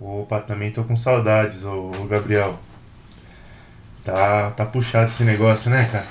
Opa, também tô com saudades, ô Gabriel. Tá puxado esse negócio, né, cara?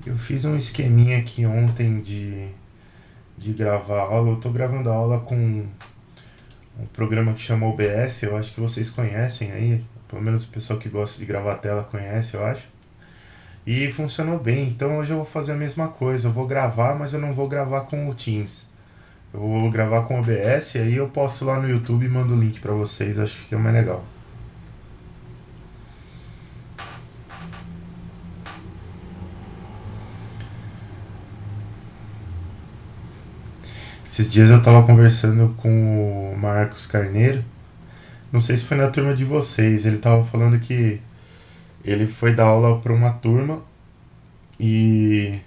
Eu fiz um esqueminha aqui ontem de gravar aula. Eu tô gravando a aula com um programa que chama OBS, eu acho que vocês conhecem aí. Pelo menos o pessoal que gosta de gravar a tela conhece, eu acho. E funcionou bem, então hoje eu vou fazer a mesma coisa. Eu vou gravar, mas eu não vou gravar com o Teams. Eu vou gravar com o OBS, aí eu posto lá no YouTube e mando o link pra vocês, acho que é mais legal. Esses dias eu tava conversando com o Marcos Carneiro, não sei se foi na turma de vocês, ele tava falando que ele foi dar aula pra uma turma e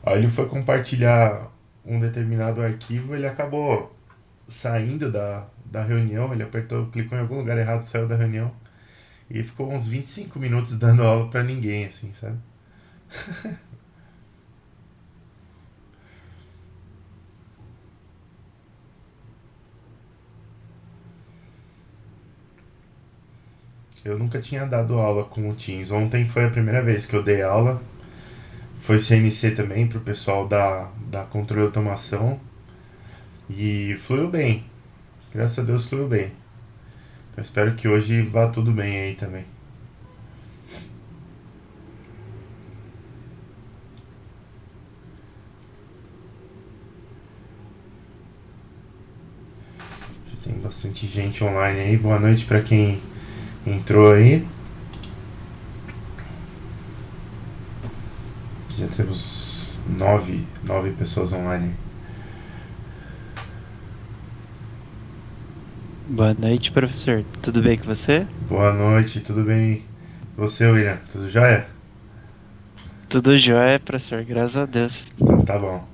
aí ele foi compartilhar um determinado arquivo, ele acabou saindo da reunião, ele apertou, clicou em algum lugar errado, saiu da reunião e ficou uns 25 minutos dando aula pra ninguém, assim, sabe? Eu nunca tinha dado aula com o Teams. Ontem foi a primeira vez que eu dei aula. Foi CNC também pro pessoal da controle de automação. E fluiu bem. Graças a Deus fluiu bem. Eu espero que hoje vá tudo bem aí também. Já tem bastante gente online aí. Boa noite pra quem entrou aí. Já temos nove pessoas online. Boa noite, professor. Tudo bem com você? Boa noite, tudo bem? Você, William, tudo jóia? Tudo jóia, professor, graças a Deus. Então tá bom.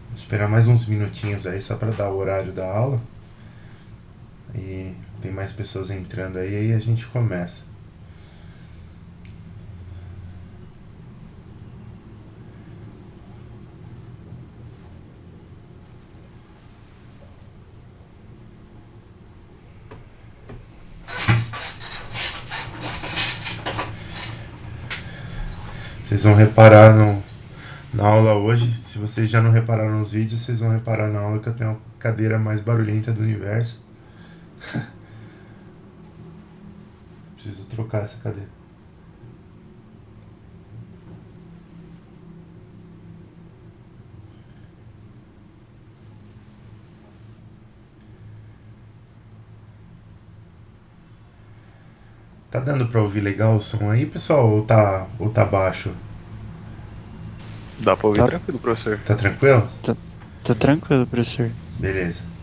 Vou esperar mais uns minutinhos aí só pra dar o horário da aula. E tem mais pessoas entrando aí a gente começa. Vocês vão reparar na aula hoje, se vocês já não repararam nos vídeos, vocês vão reparar na aula que eu tenho a cadeira mais barulhenta do universo. Preciso trocar essa cadeira. Tá dando pra ouvir legal o som aí, pessoal? Ou tá baixo? Dá pra ouvir Tá, tranquilo, professor. Tá tranquilo? tá, tá tranquilo, professor. Beleza.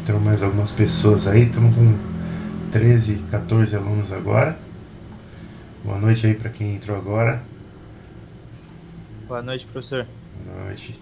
Tem mais algumas pessoas aí, estamos com 13, 14 alunos agora. Boa noite aí pra quem entrou agora. Boa noite, professor. Boa noite.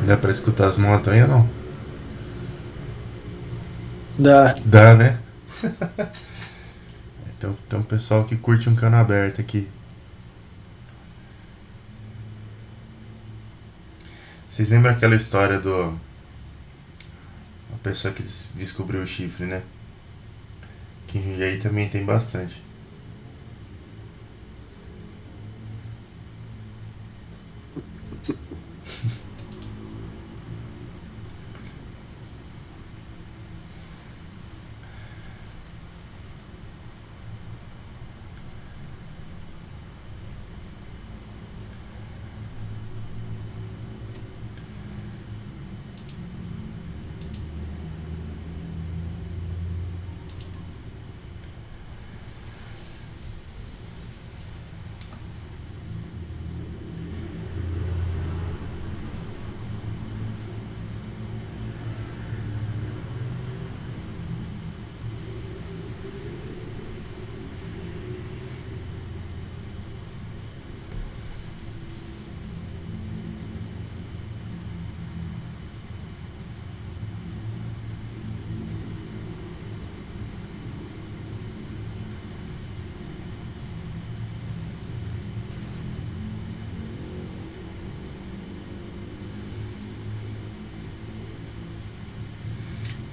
Dá pra escutar as motos aí ou não? Dá. Dá, né? Então tem um pessoal que curte um cano aberto aqui. Vocês lembram aquela história do... A pessoa que descobriu o chifre, né? Que em Jundiaí também tem bastante.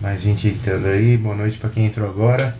Mais gente entrando aí. Boa noite pra quem entrou agora.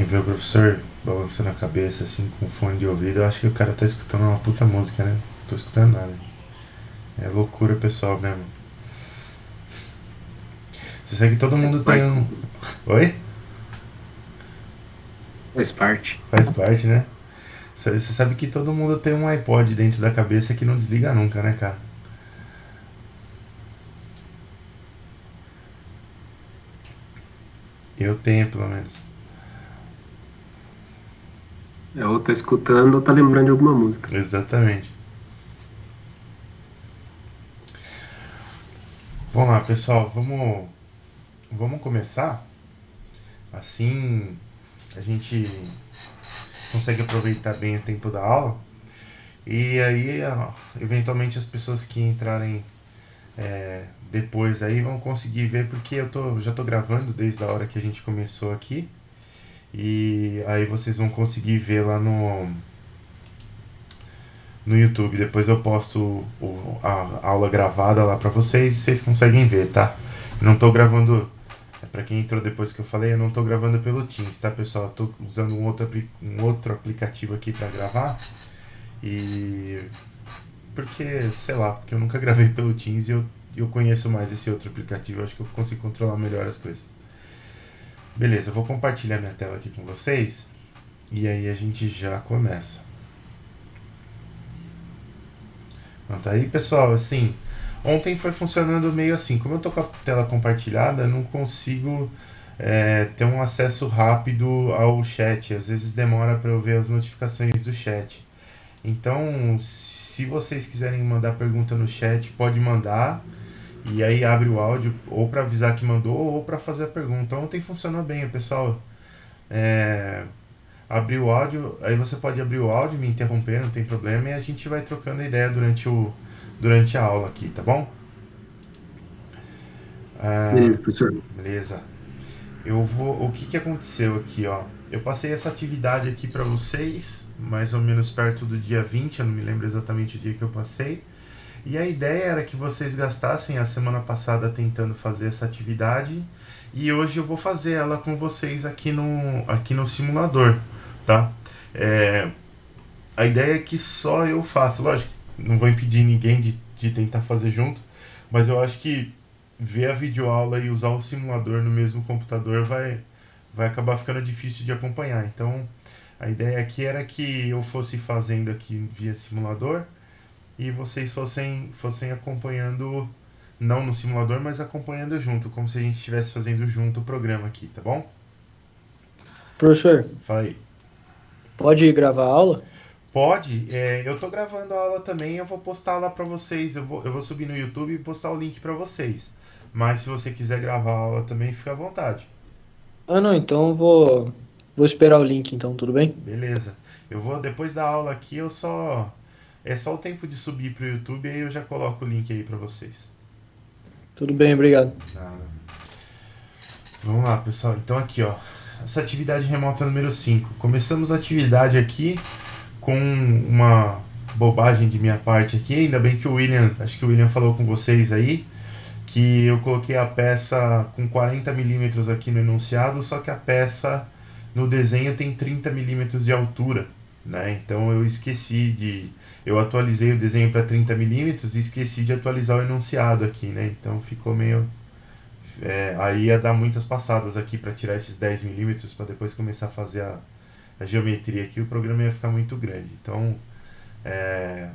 ver o professor balançando a cabeça assim com fone de ouvido, eu acho que o cara tá escutando uma puta música, né? Não tô escutando nada. É loucura pessoal mesmo. Você sabe que todo mundo tem um. Oi? Faz parte. Faz parte, né? Você sabe que todo mundo tem um iPod dentro da cabeça que não desliga nunca, né, cara? Eu tenho, pelo menos. Ou tá escutando ou tá lembrando de alguma música. Exatamente. Vamos lá, pessoal. Vamos começar. Assim a gente consegue aproveitar bem o tempo da aula. E aí, eventualmente, as pessoas que entrarem depois aí vão conseguir ver, porque já tô gravando desde a hora que a gente começou aqui. E aí vocês vão conseguir ver lá no YouTube. Depois eu posto a aula gravada lá pra vocês e vocês conseguem ver, tá? Não tô gravando, pra quem entrou depois que eu falei, eu não tô gravando pelo Teams, tá, pessoal? Eu tô usando um outro aplicativo aqui pra gravar. E porque, sei lá, porque eu nunca gravei pelo Teams e eu conheço mais esse outro aplicativo, eu acho que eu consigo controlar melhor as coisas. Beleza, eu vou compartilhar minha tela aqui com vocês e aí a gente já começa. Pronto, aí pessoal, assim, ontem foi funcionando meio assim, como eu tô com a tela compartilhada, eu não consigo ter um acesso rápido ao chat, às vezes demora para eu ver as notificações do chat. Então, se vocês quiserem mandar pergunta no chat, pode mandar. E aí abre o áudio ou para avisar que mandou ou para fazer a pergunta. Ontem funcionou bem, pessoal. Abriu o áudio, aí você pode abrir o áudio, me interromper, não tem problema. E a gente vai trocando ideia durante a aula aqui, tá bom? Beleza, professor. Beleza. O que aconteceu aqui, ó? Eu passei essa atividade aqui para vocês, mais ou menos perto do dia 20, eu não me lembro exatamente o dia que eu passei. E a ideia era que vocês gastassem a semana passada tentando fazer essa atividade e hoje eu vou fazer ela com vocês aqui no simulador, tá? A ideia é que só eu faça, lógico, não vou impedir ninguém de tentar fazer junto, mas eu acho que ver a videoaula e usar o simulador no mesmo computador vai acabar ficando difícil de acompanhar. Então, a ideia aqui era que eu fosse fazendo aqui via simulador e vocês fossem acompanhando, não no simulador, mas acompanhando junto, como se a gente estivesse fazendo junto o programa aqui, tá bom? Professor, Fala aí. pode gravar a aula? Pode, eu tô gravando a aula também, eu vou postar lá pra vocês, eu vou subir no YouTube e postar o link pra vocês. Mas se você quiser gravar a aula também, fica à vontade. Ah, não, então vou esperar o link, então, tudo bem? Beleza. Eu vou, depois da aula aqui, é só o tempo de subir pro YouTube e aí eu já coloco o link aí pra vocês. Tudo bem, obrigado. Nada. Vamos lá, pessoal. Então aqui, ó. Essa atividade remota número 5. Começamos a atividade aqui com uma bobagem de minha parte aqui. Ainda bem que acho que o William falou com vocês aí, que eu coloquei a peça com 40 milímetros aqui no enunciado, só que a peça no desenho tem 30 milímetros de altura, né? Então eu atualizei o desenho para 30 milímetros e esqueci de atualizar o enunciado aqui, né? Então ficou meio... aí ia dar muitas passadas aqui para tirar esses 10 milímetros para depois começar a fazer a geometria aqui, o programa ia ficar muito grande. Então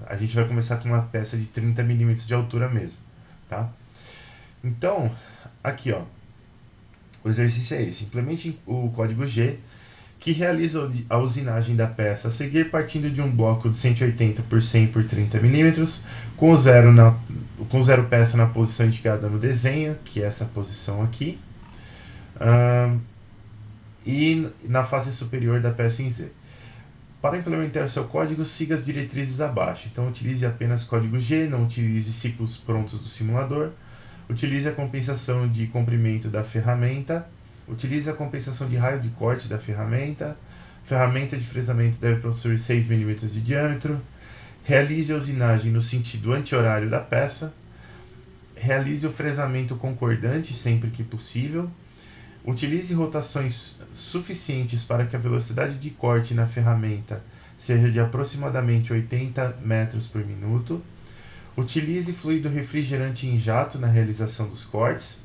a gente vai começar com uma peça de 30 milímetros de altura mesmo, tá? Então, aqui ó, o exercício é esse: implemente o código G que realiza a usinagem da peça a seguir partindo de um bloco de 180 por 100 por 30 milímetros com zero peça na posição indicada no desenho, que é essa posição aqui, e na face superior da peça em Z. Para implementar o seu código, siga as diretrizes abaixo. Então, utilize apenas código G, não utilize ciclos prontos do simulador. Utilize a compensação de comprimento da ferramenta. Utilize a compensação de raio de corte da ferramenta. Ferramenta de fresamento deve possuir 6 mm de diâmetro. Realize a usinagem no sentido anti-horário da peça. Realize o fresamento concordante sempre que possível. Utilize rotações suficientes para que a velocidade de corte na ferramenta seja de aproximadamente 80 metros por minuto. Utilize fluido refrigerante em jato na realização dos cortes.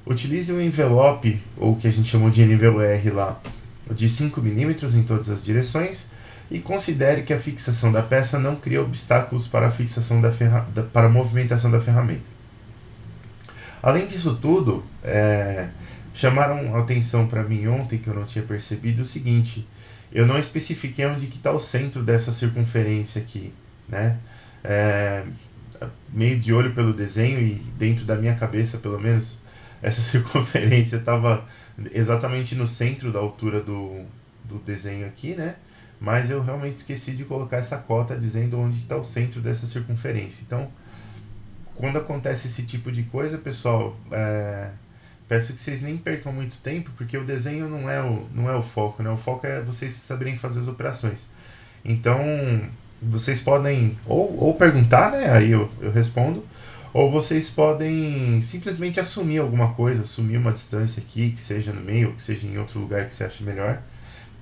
Utilize um envelope, ou o que a gente chamou de nível R lá, de 5 mm em todas as direções. E considere que a fixação da peça não cria obstáculos para a fixação para a movimentação da ferramenta. Além disso tudo, chamaram atenção para mim ontem, que eu não tinha percebido, o seguinte: eu não especifiquei onde que está o centro dessa circunferência aqui, né? Meio de olho pelo desenho e dentro da minha cabeça, pelo menos, essa circunferência estava exatamente no centro da altura do desenho aqui, né? Mas eu realmente esqueci de colocar essa cota dizendo onde está o centro dessa circunferência. Então, quando acontece esse tipo de coisa, pessoal, peço que vocês nem percam muito tempo, porque o desenho não é o foco, né? O foco é vocês saberem fazer as operações. Então, vocês podem ou perguntar, né? Aí eu respondo. Ou vocês podem simplesmente assumir alguma coisa, assumir uma distância aqui, que seja no meio, ou que seja em outro lugar que você ache melhor,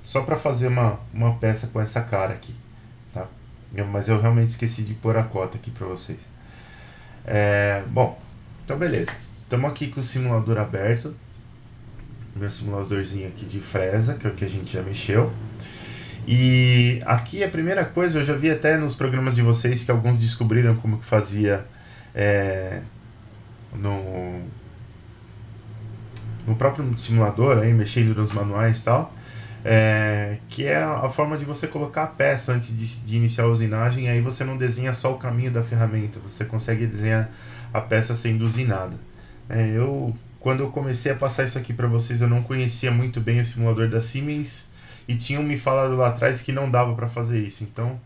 só para fazer uma peça com essa cara aqui, tá? Mas eu realmente esqueci de pôr a cota aqui para vocês. Bom, então beleza. Estamos aqui com o simulador aberto. Meu simuladorzinho aqui de fresa, que é o que a gente já mexeu. E aqui a primeira coisa, eu já vi até nos programas de vocês que alguns descobriram como que fazia no próprio simulador, aí, mexendo nos manuais e tal. Que é a forma de você colocar a peça antes de iniciar a usinagem. Aí você não desenha só o caminho da ferramenta, você consegue desenhar a peça sendo usinada. Quando eu comecei a passar isso aqui para vocês, eu não conhecia muito bem o simulador da Siemens e tinham me falado lá atrás que não dava para fazer isso. Então,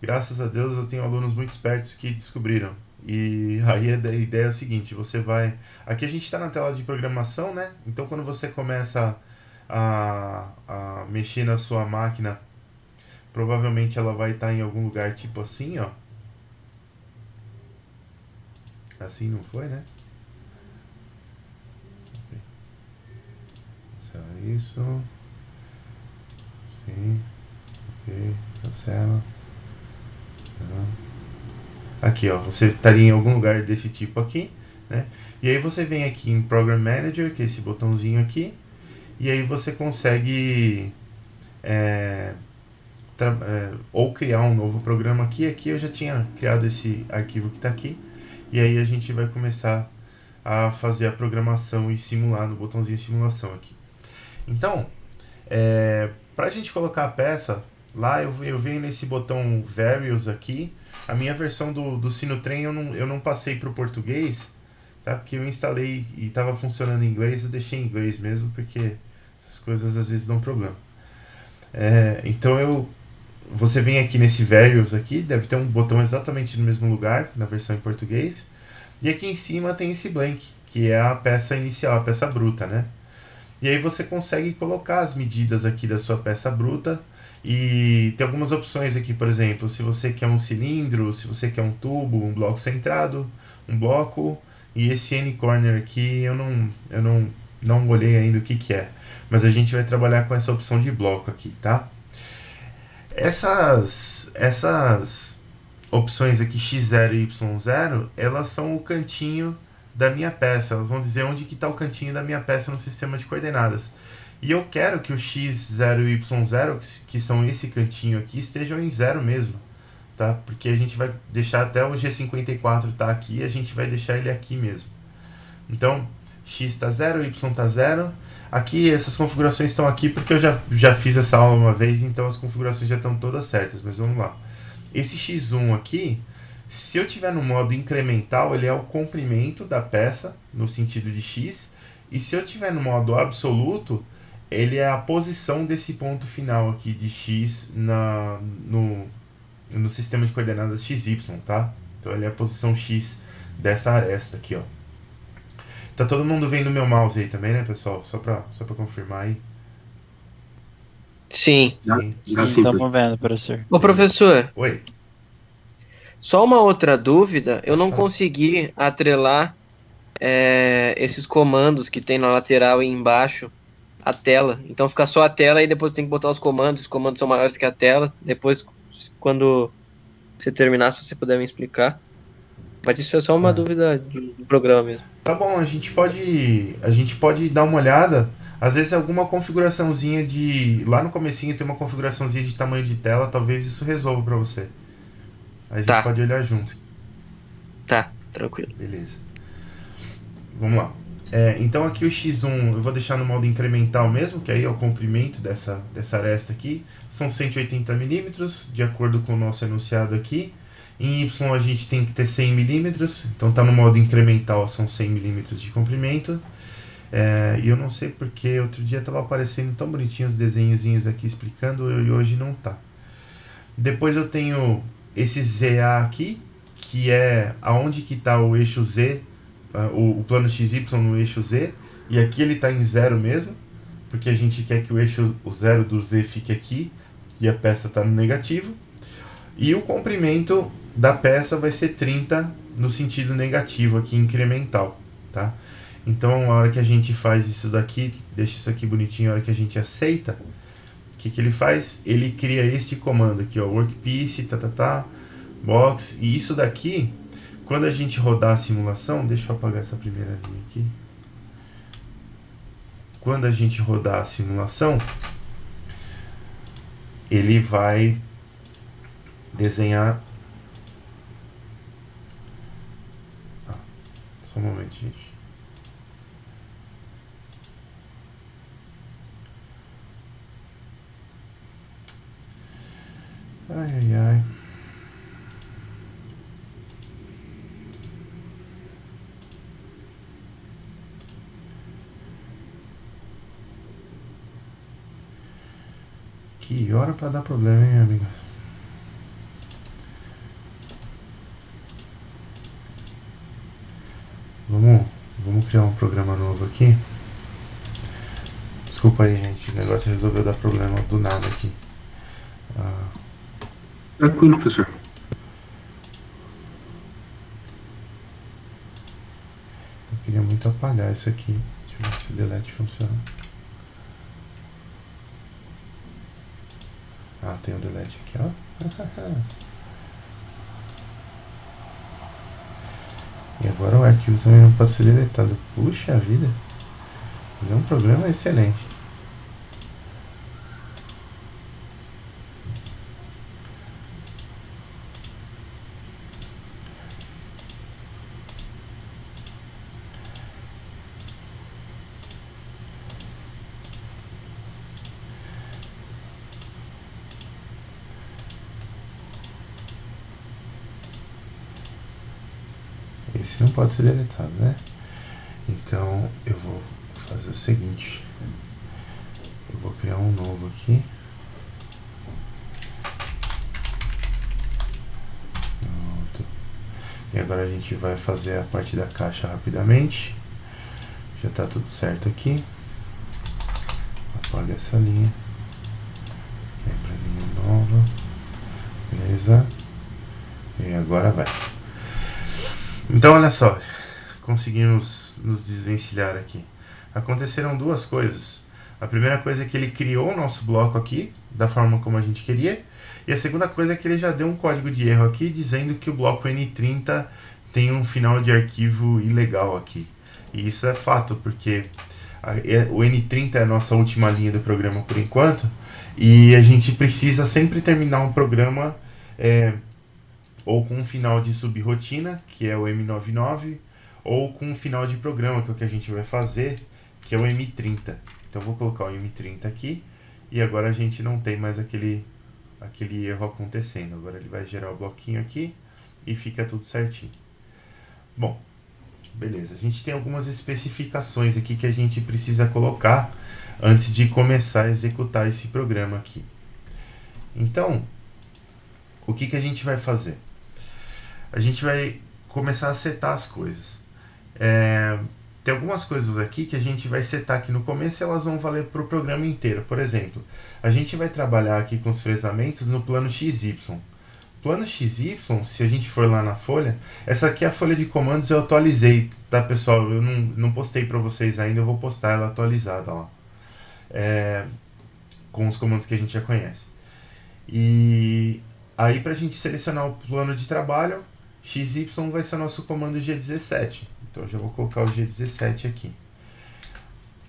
graças a Deus, eu tenho alunos muito espertos que descobriram. E aí a ideia é a seguinte: você vai... Aqui a gente está na tela de programação, né? Então, quando você começa a mexer na sua máquina, provavelmente ela vai estar em algum lugar tipo assim, ó. Assim não foi, né? Cancela isso. Sim. Ok. Cancela. Aqui, ó. Você estaria em algum lugar desse tipo aqui, né? E aí você vem aqui em Program Manager, que é esse botãozinho aqui. E aí você consegue ou criar um novo programa aqui. Aqui eu já tinha criado esse arquivo que está aqui. E aí a gente vai começar a fazer a programação e simular no botãozinho simulação aqui. Então, para a gente colocar a peça, lá eu venho nesse botão Various aqui. A minha versão do Sinotrem eu não passei para o português, tá? Porque eu instalei e estava funcionando em inglês, eu deixei em inglês mesmo, porque essas coisas às vezes dão problema. Então você vem aqui nesse Various aqui, deve ter um botão exatamente no mesmo lugar, na versão em português. E aqui em cima tem esse blank, que é a peça inicial, a peça bruta, né? E aí você consegue colocar as medidas aqui da sua peça bruta. E tem algumas opções aqui, por exemplo, se você quer um cilindro, se você quer um tubo, um bloco centrado, um bloco. E esse N-corner aqui eu não olhei ainda o que é. Mas a gente vai trabalhar com essa opção de bloco aqui, tá? Essas opções aqui, X0 e Y0, elas são o cantinho da minha peça. Elas vão dizer onde que está o cantinho da minha peça no sistema de coordenadas. E eu quero que o X0 e Y0, que são esse cantinho aqui, estejam em 0 mesmo, tá? Porque a gente vai deixar até o G54 tá aqui, a gente vai deixar ele aqui mesmo. Então, X está 0, Y está 0. Aqui, essas configurações estão aqui porque eu já fiz essa aula uma vez, então as configurações já estão todas certas, mas vamos lá. Esse X1 aqui, se eu tiver no modo incremental, ele é o comprimento da peça, no sentido de X, e se eu tiver no modo absoluto, ele é a posição desse ponto final aqui de X no sistema de coordenadas XY, tá? Então ele é a posição X dessa aresta aqui, ó. Tá todo mundo vendo meu mouse aí também, né, pessoal? Só pra confirmar aí. Sim. Sim. Estamos vendo, professor. Ô, professor, Oi. só uma outra dúvida. Eu Pode não falar. consegui atrelar esses comandos que tem na lateral e embaixo, a tela. Então fica só a tela e depois tem que botar os comandos são maiores que a tela. Depois, quando você terminar, se você puder me explicar. Mas isso é só uma dúvida do programa mesmo. Tá bom, a gente pode dar uma olhada. Às vezes alguma configuraçãozinha de... Lá no comecinho tem uma configuraçãozinha de tamanho de tela, talvez isso resolva pra você. Aí a gente Tá. pode olhar junto. Tá, tranquilo. Beleza. Vamos lá. Então aqui o X1 eu vou deixar no modo incremental mesmo, que aí é o comprimento dessa aresta aqui. São 180 milímetros, de acordo com o nosso enunciado aqui. Em Y a gente tem que ter 100 milímetros, então tá no modo incremental, são 100 milímetros de comprimento. E eu não sei porque outro dia tava aparecendo tão bonitinho os desenhozinhos aqui explicando e hoje não tá. Depois eu tenho esse ZA aqui, que é aonde que tá o eixo Z, o plano XY no eixo Z, e aqui ele tá em 0 mesmo, porque a gente quer que o 0 do Z fique aqui e a peça tá no negativo. E o comprimento da peça vai ser 30 no sentido negativo aqui, incremental, tá? Então, a hora que a gente faz isso daqui, deixa isso aqui bonitinho, a hora que a gente aceita, o que ele faz? Ele cria esse comando aqui, ó, workpiece, box, e isso daqui, quando a gente rodar a simulação, deixa eu apagar essa primeira linha aqui. Quando a gente rodar a simulação, ele vai desenhar... só um momento, gente. Ai. Que hora pra dar problema, hein, amigo? Vamos criar um programa novo aqui. Desculpa aí, gente. O negócio resolveu dar problema do nada aqui. Tranquilo, professor. Eu queria muito apagar isso aqui. Deixa eu ver se o delete funciona. Tem o delete aqui, ó. E agora o arquivo também não pode ser deletado. Puxa vida. Mas é um programa excelente. Esse não pode ser deletado, né? Então eu vou fazer o seguinte. Eu vou criar um novo aqui. Pronto. E agora a gente vai fazer a parte da caixa rapidamente. Já tá tudo certo aqui. Apaga essa linha. Quebra a linha nova. Beleza. E agora vai. Então, olha só, conseguimos nos desvencilhar aqui. Aconteceram duas coisas. A primeira coisa é que ele criou o nosso bloco aqui, da forma como a gente queria. E a segunda coisa é que ele já deu um código de erro aqui, dizendo que o bloco N30 tem um final de arquivo ilegal aqui. E isso é fato, porque o N30 é a nossa última linha do programa por enquanto. E a gente precisa sempre terminar um programa... ou com um final de subrotina, que é o M99, ou com um final de programa, que é o que a gente vai fazer, que é o M30. Então eu vou colocar o M30 aqui, e agora a gente não tem mais aquele erro acontecendo. Agora ele vai gerar o bloquinho aqui, e fica tudo certinho. Bom, beleza. A gente tem algumas especificações aqui que a gente precisa colocar antes de começar a executar esse programa aqui. Então, o que a gente vai fazer? A gente vai começar a setar as coisas. Tem algumas coisas aqui que a gente vai setar aqui no começo e elas vão valer para o programa inteiro. Por exemplo, a gente vai trabalhar aqui com os fresamentos no plano XY. plano XY, se a gente for lá na folha, essa aqui é a folha de comandos, eu atualizei, tá, pessoal? Eu não postei para vocês ainda, eu vou postar ela atualizada lá. Com os comandos que a gente já conhece. E aí, para a gente selecionar o plano de trabalho, XY vai ser o nosso comando G17. Então, eu já vou colocar o G17 aqui.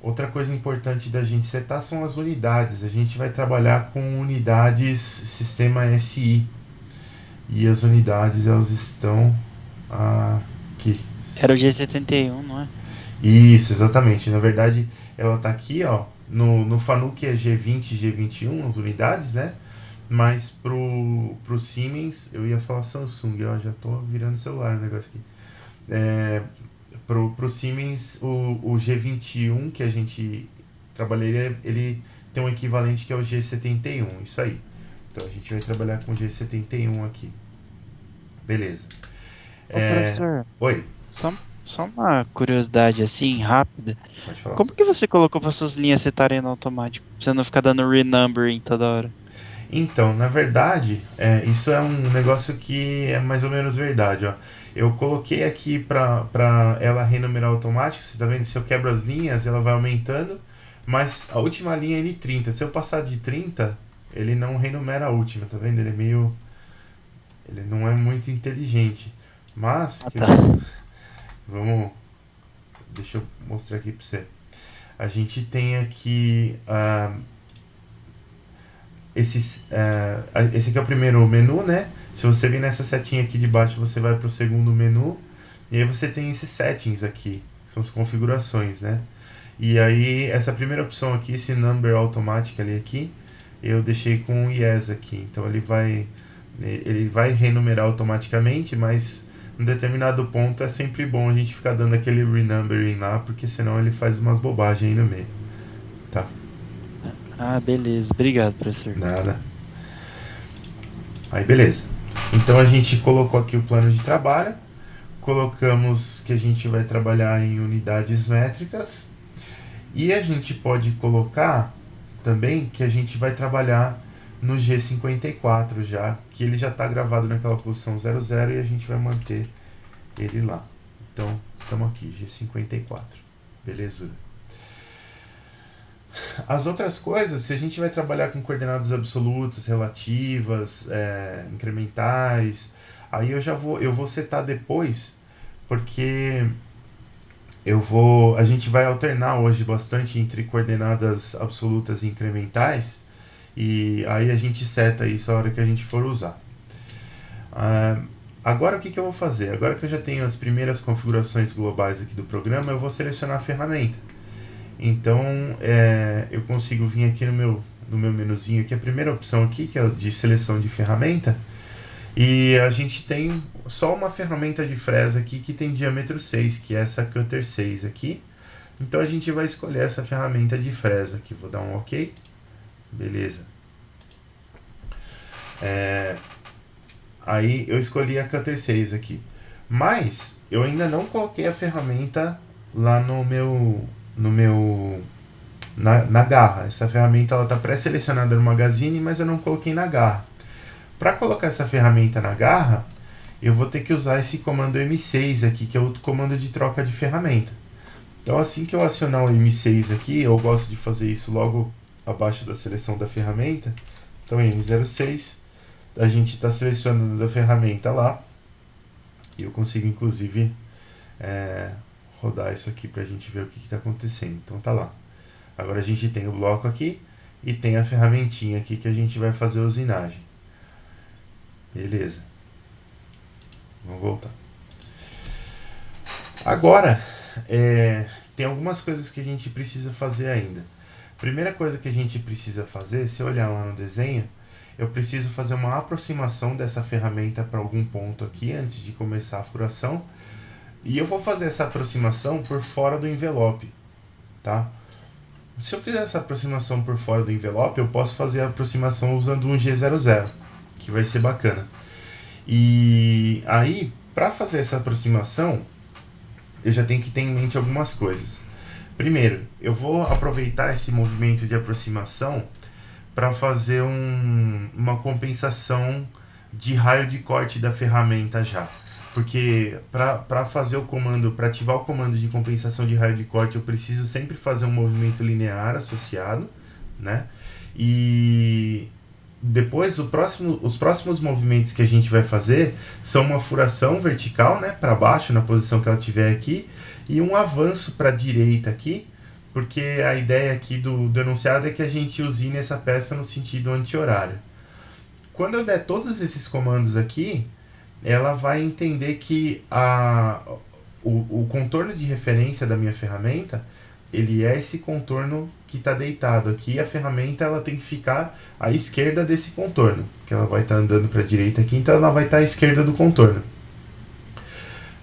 Outra coisa importante da gente setar são as unidades. A gente vai trabalhar com unidades sistema SI. E as unidades, elas estão aqui. Era o G71, não é? Isso, exatamente. Na verdade, ela está aqui, ó. No Fanuc é G20 e G21, as unidades, né? Mas pro Siemens, eu ia falar Samsung, ó, já tô virando celular o negócio aqui. Pro Siemens, o G21 que a gente trabalharia, ele tem um equivalente que é o G71, isso aí. Então a gente vai trabalhar com o G71 aqui. Beleza. Ô, professor, Oi, só uma curiosidade assim, rápida. pode falar. Como que você colocou para suas linhas setarem no automático? Pra você não ficar dando renumbering toda hora. Então, na verdade, isso é um negócio que é mais ou menos verdade, ó. Eu coloquei aqui pra ela renumerar automático, você tá vendo? Se eu quebro as linhas, ela vai aumentando, mas a última linha é N30. Se eu passar de 30, ele não renumera a última, tá vendo? Ele não é muito inteligente. Mas, Ah, tá. deixa eu mostrar aqui pra você. A gente tem aqui esse aqui é o primeiro menu, né? Se você vir nessa setinha aqui de baixo, você vai para o segundo menu. E aí você tem esses settings aqui, que são as configurações, né? E aí, essa primeira opção aqui, esse number automatic ali aqui, eu deixei com um yes aqui. Então ele vai renumerar automaticamente, mas em determinado ponto é sempre bom a gente ficar dando aquele renumbering lá, porque senão ele faz umas bobagens aí no meio. Tá? Ah, beleza. Obrigado, professor. Nada. Aí beleza. Então a gente colocou aqui o plano de trabalho, colocamos que a gente vai trabalhar em unidades métricas, e a gente pode colocar também que a gente vai trabalhar no G54 já, que ele já está gravado naquela posição 00 e a gente vai manter ele lá. Então, estamos aqui, G54. Belezura. As outras coisas, se a gente vai trabalhar com coordenadas absolutas, relativas, incrementais, aí eu vou setar depois, porque a gente vai alternar hoje bastante entre coordenadas absolutas e incrementais, e aí a gente seta isso a hora que a gente for usar. Agora o que eu vou fazer? Agora que eu já tenho as primeiras configurações globais aqui do programa, eu vou selecionar a ferramenta. Então, eu consigo vir aqui no meu menuzinho, aqui a primeira opção aqui, que é o de seleção de ferramenta, e a gente tem só uma ferramenta de fresa aqui que tem diâmetro 6, que é essa Cutter 6 aqui. Então a gente vai escolher essa ferramenta de fresa aqui, vou dar um OK. Beleza. Aí eu escolhi a Cutter 6 aqui, mas eu ainda não coloquei a ferramenta lá na garra. Essa ferramenta ela está pré-selecionada no Magazine, mas eu não coloquei na garra. Para colocar essa ferramenta na garra, eu vou ter que usar esse comando M6 aqui, que é outro comando de troca de ferramenta. Então assim que eu acionar o M6 aqui, eu gosto de fazer isso logo abaixo da seleção da ferramenta. Então M06, a gente está selecionando a ferramenta lá, e eu consigo inclusive rodar isso aqui pra gente ver o que está acontecendo. Então tá lá. Agora a gente tem o bloco aqui e tem a ferramentinha aqui que a gente vai fazer a usinagem. Beleza. Vamos voltar. Agora, tem algumas coisas que a gente precisa fazer ainda. Primeira coisa que a gente precisa fazer, se eu olhar lá no desenho, eu preciso fazer uma aproximação dessa ferramenta para algum ponto aqui antes de começar a furação. E eu vou fazer essa aproximação por fora do envelope, tá? Se eu fizer essa aproximação por fora do envelope, eu posso fazer a aproximação usando um G00, que vai ser bacana. E aí, para fazer essa aproximação, eu já tenho que ter em mente algumas coisas. Primeiro, eu vou aproveitar esse movimento de aproximação para fazer uma compensação de raio de corte da ferramenta já. Porque para fazer o comando, para ativar o comando de compensação de raio de corte, eu preciso sempre fazer um movimento linear associado, né? E depois os próximos movimentos que a gente vai fazer são uma furação vertical, né, para baixo na posição que ela tiver aqui, e um avanço para a direita aqui, porque a ideia aqui do enunciado é que a gente usine essa peça no sentido anti-horário. Quando eu der todos esses comandos aqui, ela vai entender que o contorno de referência da minha ferramenta, ele é esse contorno que está deitado aqui, e a ferramenta ela tem que ficar à esquerda desse contorno, que ela vai estar andando para a direita aqui, então ela vai estar à esquerda do contorno.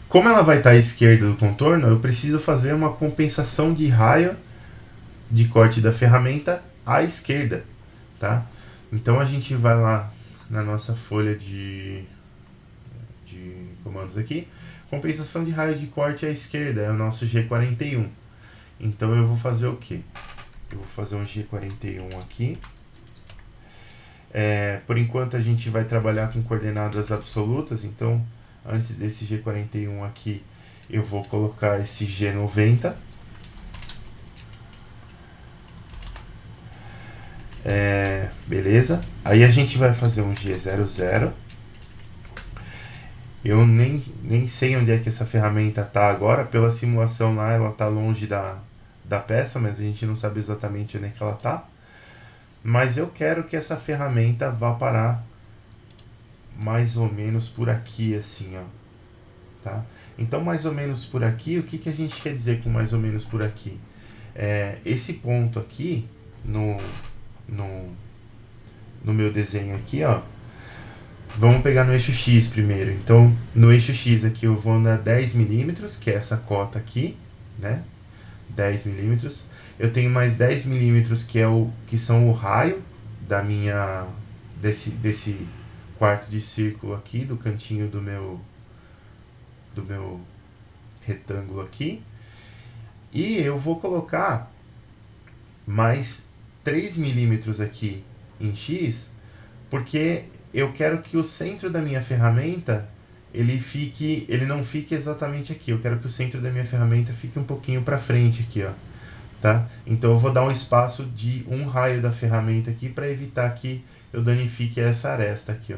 Como ela vai estar à esquerda do contorno, eu preciso fazer uma compensação de raio de corte da ferramenta à esquerda, tá? Então a gente vai lá na nossa folha de comandos aqui, compensação de raio de corte à esquerda, é o nosso G41. Então eu vou fazer o quê? Eu vou fazer um G41 aqui. Por enquanto a gente vai trabalhar com coordenadas absolutas, então antes desse G41 aqui eu vou colocar esse G90. Beleza? Aí a gente vai fazer um G00. Eu nem sei onde é que essa ferramenta está agora. Pela simulação lá, ela está longe da peça, mas a gente não sabe exatamente onde é que ela está. Mas eu quero que essa ferramenta vá parar mais ou menos por aqui, assim, ó. Tá? Então, mais ou menos por aqui, o que a gente quer dizer com mais ou menos por aqui? Esse ponto aqui, no meu desenho aqui, ó. Vamos pegar no eixo X primeiro. Então, no eixo X aqui eu vou andar 10 milímetros, que é essa cota aqui, né? 10 milímetros. Eu tenho mais 10 milímetros, que são o raio da minha desse quarto de círculo aqui, do cantinho do meu retângulo aqui. E eu vou colocar mais 3 milímetros aqui em X, porque eu quero que o centro da minha ferramenta ele não fique exatamente aqui. Eu quero que o centro da minha ferramenta fique um pouquinho para frente aqui, ó, tá? Então eu vou dar um espaço de um raio da ferramenta aqui para evitar que eu danifique essa aresta aqui, ó.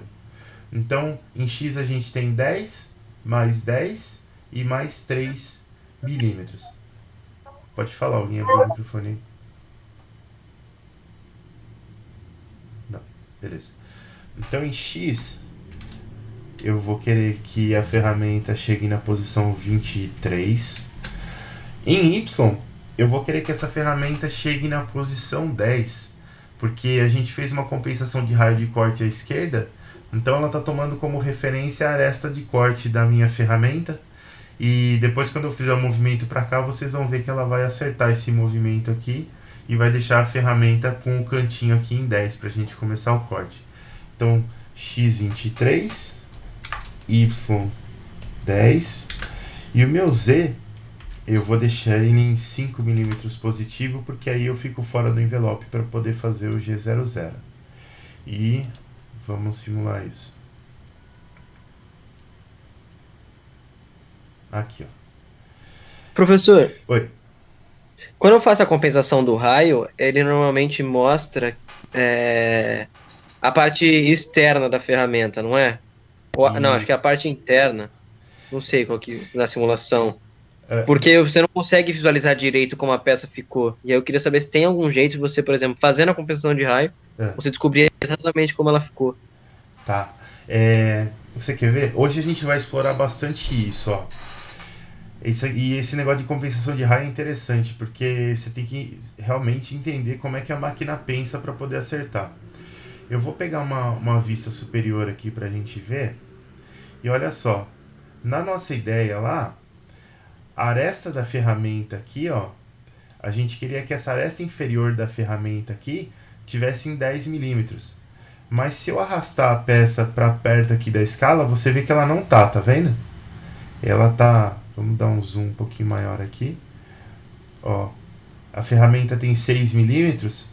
Então em X a gente tem 10 mais 10 e mais 3 milímetros. Pode falar, alguém abriu o microfone aí? Não, beleza. Então em X eu vou querer que a ferramenta chegue na posição 23. Em Y eu vou querer que essa ferramenta chegue na posição 10, porque a gente fez uma compensação de raio de corte à esquerda, então ela está tomando como referência a aresta de corte da minha ferramenta, e depois quando eu fizer o movimento para cá, vocês vão ver que ela vai acertar esse movimento aqui e vai deixar a ferramenta com o cantinho aqui em 10 para a gente começar o corte. Então, X23, Y10, e o meu Z, eu vou deixar ele em 5 milímetros positivo, porque aí eu fico fora do envelope para poder fazer o G00. E vamos simular isso. Aqui, ó. Professor, Oi. quando eu faço a compensação do raio, ele normalmente mostra a parte externa da ferramenta, não é? Não, acho que é a parte interna. Não sei qual que na simulação. Porque você não consegue visualizar direito como a peça ficou. E aí eu queria saber se tem algum jeito de você, por exemplo, fazendo a compensação de raio, você descobrir exatamente como ela ficou. Tá. Você quer ver? Hoje a gente vai explorar bastante isso, ó. E esse negócio de compensação de raio é interessante, porque você tem que realmente entender como é que a máquina pensa para poder acertar. Eu vou pegar uma vista superior aqui pra gente ver. E olha só, na nossa ideia lá, a aresta da ferramenta aqui, ó, a gente queria que essa aresta inferior da ferramenta aqui tivesse em 10 milímetros. Mas se eu arrastar a peça para perto aqui da escala, você vê que ela não tá vendo? Ela tá, vamos dar um zoom um pouquinho maior aqui. Ó, a ferramenta tem 6 milímetros,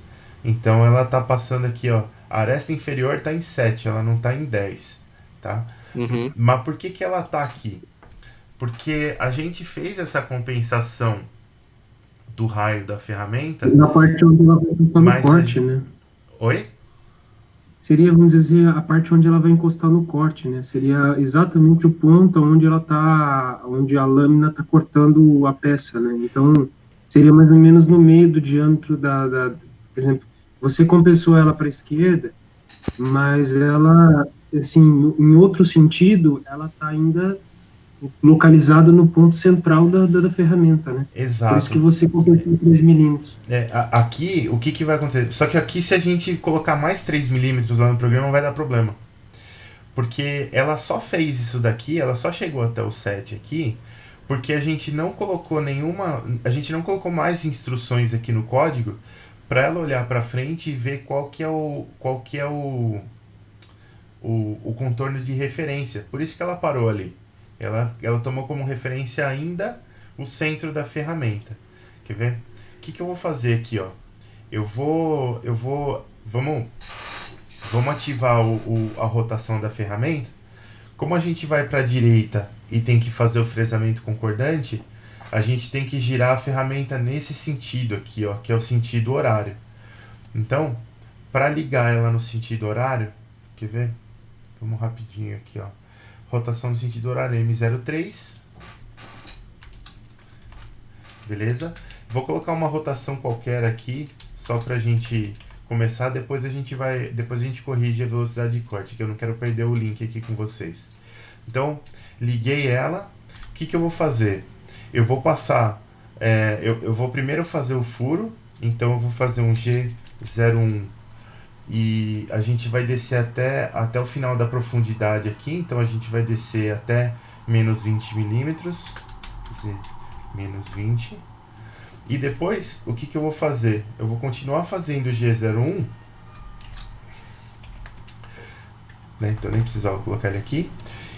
então ela tá passando aqui, ó, a aresta inferior tá em 7, ela não tá em 10. tá? Uhum. Mas por que ela tá aqui? Porque a gente fez essa compensação do raio da ferramenta, Na parte onde ela vai encostar no mas corte, né? Oi? Seria, vamos dizer, a parte onde ela vai encostar no corte, né? Seria exatamente o ponto onde ela tá, onde a lâmina está cortando a peça, né? Então, seria mais ou menos no meio do diâmetro por exemplo, você compensou ela para a esquerda, mas ela, assim, em outro sentido, ela está ainda localizada no ponto central da ferramenta, né? Por isso que Exato. você compensou 3 milímetros. Aqui, o que vai acontecer? Só que aqui, se a gente colocar mais 3 milímetros lá no programa, vai dar problema. Porque ela só fez isso daqui, ela só chegou até o 7 aqui, porque a gente não colocou a gente não colocou mais instruções aqui no código para ela olhar para frente e ver qual que é o contorno de referência. Por isso que ela parou ali. Ela tomou como referência ainda o centro da ferramenta. Quer ver? O que eu vou fazer aqui, ó? Vamos ativar a rotação da ferramenta. Como a gente vai para a direita e tem que fazer o fresamento concordante, a gente tem que girar a ferramenta nesse sentido aqui, ó, que é o sentido horário. Então, para ligar ela no sentido horário, quer ver? Vamos rapidinho aqui, ó. Rotação no sentido horário M03. Beleza? Vou colocar uma rotação qualquer aqui, só pra gente começar, depois a gente corrige a velocidade de corte, que eu não quero perder o link aqui com vocês. Então, liguei ela. O que eu vou fazer? Eu vou passar, eu vou primeiro fazer o furo, então eu vou fazer um G01 e a gente vai descer até o final da profundidade aqui, então a gente vai descer até menos 20 milímetros, menos 20. E depois, o que eu vou fazer? Eu vou continuar fazendo o G01, né? Então nem precisava colocar ele aqui.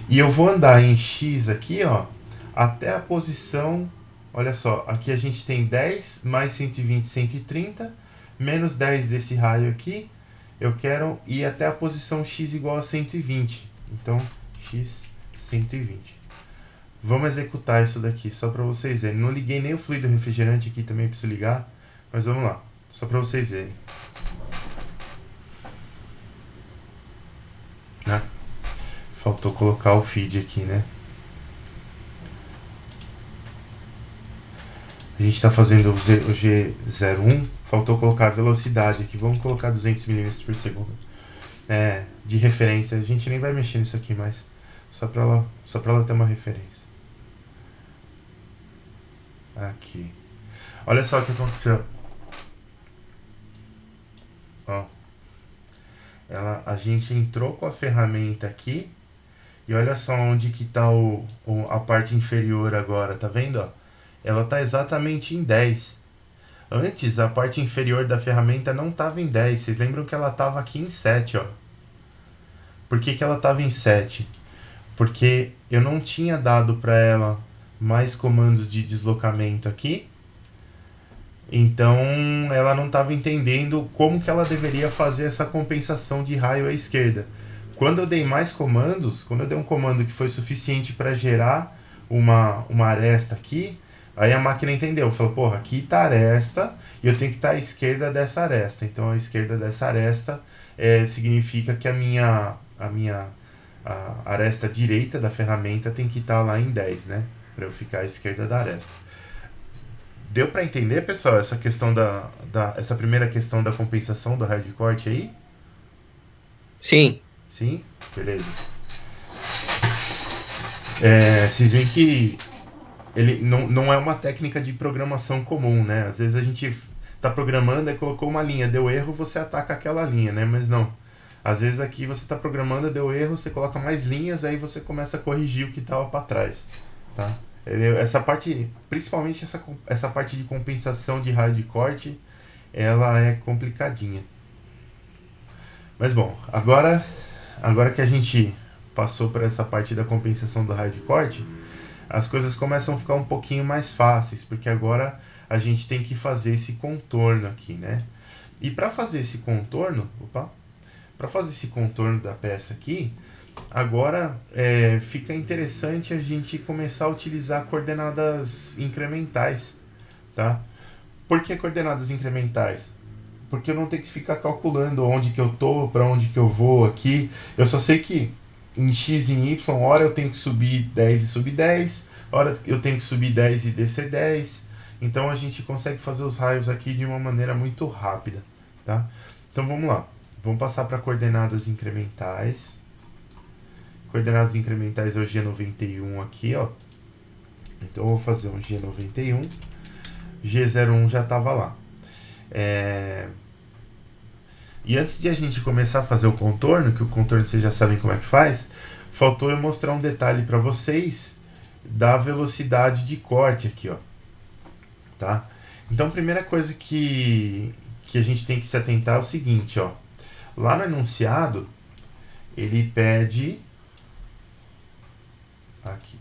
E eu vou andar em X aqui, ó, até a posição, olha só, aqui a gente tem 10 mais 120, 130, menos 10 desse raio aqui, eu quero ir até a posição X igual a 120. Então, X 120. Vamos executar isso daqui, só para vocês verem. Não liguei nem o fluido refrigerante aqui, também preciso ligar. Mas vamos lá, só para vocês verem. Né? Faltou colocar o feed aqui, né? A gente está fazendo o G01, faltou colocar a velocidade aqui. Vamos colocar 200 mm por segundo. De referência. A gente nem vai mexer nisso aqui mais. Só para ela ter uma referência. Aqui. Olha só o que aconteceu. Ó. A gente entrou com a ferramenta aqui. E olha só onde que tá a parte inferior agora. Tá vendo? Ó? Ela tá exatamente em 10. Antes, a parte inferior da ferramenta não estava em 10. Vocês lembram que ela estava aqui em 7, ó. Por que ela estava em 7? Porque eu não tinha dado para ela mais comandos de deslocamento aqui. Então, ela não estava entendendo como que ela deveria fazer essa compensação de raio à esquerda. Quando eu dei mais comandos, quando eu dei um comando que foi suficiente para gerar uma aresta aqui, aí a máquina entendeu, falou, porra, aqui está a aresta e eu tenho que estar à esquerda dessa aresta. Então a esquerda dessa aresta significa que a aresta direita da ferramenta tem que estar lá em 10, né? Para eu ficar à esquerda da aresta. Deu para entender, pessoal, essa questão essa primeira questão da compensação do raio de corte aí? Sim. Sim? Beleza. Vocês veem que ele não é uma técnica de programação comum, né? Às vezes a gente tá programando e colocou uma linha, deu erro, você ataca aquela linha, né? Mas não. Às vezes aqui você tá programando, deu erro, você coloca mais linhas, aí você começa a corrigir o que tava para trás, tá? Essa parte, principalmente essa parte de compensação de raio de corte, ela é complicadinha. Mas bom, agora que a gente passou por essa parte da compensação do raio de corte, as coisas começam a ficar um pouquinho mais fáceis, porque agora a gente tem que fazer esse contorno aqui, né? E para fazer esse contorno, da peça aqui, agora fica interessante a gente começar a utilizar coordenadas incrementais, tá? Por que coordenadas incrementais? Porque eu não tenho que ficar calculando onde que eu tô, para onde que eu vou aqui. Eu só sei que em x e em y, hora eu tenho que subir 10 e subir 10, hora eu tenho que subir 10 e descer 10. Então a gente consegue fazer os raios aqui de uma maneira muito rápida, tá? Então vamos lá. Vamos passar para coordenadas incrementais. Coordenadas incrementais é o G91 aqui, ó. Então eu vou fazer um G91. G01 já estava lá. E antes de a gente começar a fazer o contorno, que o contorno vocês já sabem como é que faz, faltou eu mostrar um detalhe para vocês da velocidade de corte aqui, ó. Tá? Então a primeira coisa que a gente tem que se atentar é o seguinte, ó. Lá no enunciado, ele pede... Aqui.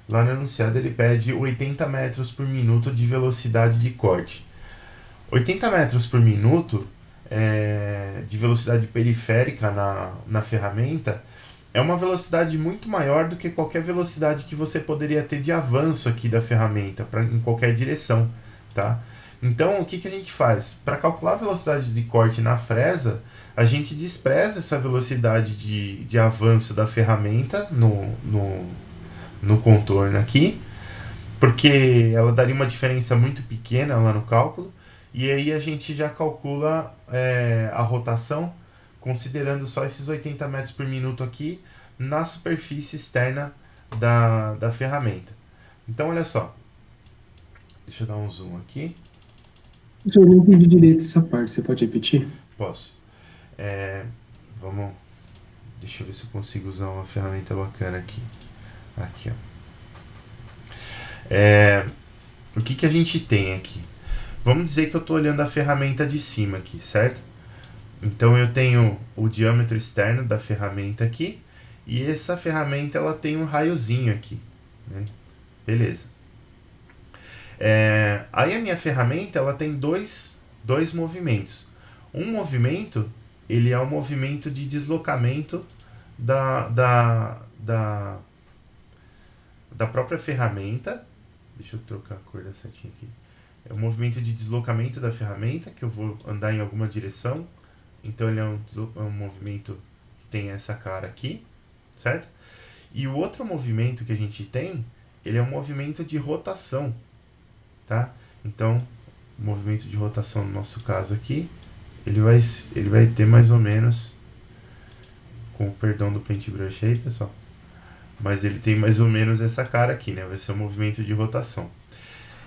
Lá no enunciado ele pede 80 metros por minuto de velocidade de corte. 80 metros por minuto de velocidade periférica na ferramenta é uma velocidade muito maior do que qualquer velocidade que você poderia ter de avanço aqui da ferramenta em qualquer direção, tá? Então o que a gente faz? Para calcular a velocidade de corte na fresa, a gente despreza essa velocidade de avanço da ferramenta no contorno aqui, porque ela daria uma diferença muito pequena lá no cálculo, e aí a gente já calcula a rotação, considerando só esses 80 metros por minuto aqui na superfície externa da ferramenta. Então olha só, deixa eu dar um zoom aqui. Eu não entendi direito essa parte, você pode repetir? Posso. Vamos... Deixa eu ver se eu consigo usar uma ferramenta bacana aqui. Aqui, ó. O que a gente tem aqui? Vamos dizer que eu estou olhando a ferramenta de cima aqui, certo? Então eu tenho o diâmetro externo da ferramenta aqui, e essa ferramenta ela tem um raiozinho aqui, né? Beleza. Aí a minha ferramenta ela tem dois movimentos. Um movimento, ele é um movimento de deslocamento da própria ferramenta. Deixa eu trocar a cor da setinha aqui. É um movimento de deslocamento da ferramenta, que eu vou andar em alguma direção. Então ele é um movimento que tem essa cara aqui, certo? E o outro movimento que a gente tem, ele é um movimento de rotação, tá? Então, o movimento de rotação no nosso caso aqui, ele vai ter mais ou menos, com o perdão do paintbrush aí, pessoal, mas ele tem mais ou menos essa cara aqui, né? Vai ser um movimento de rotação.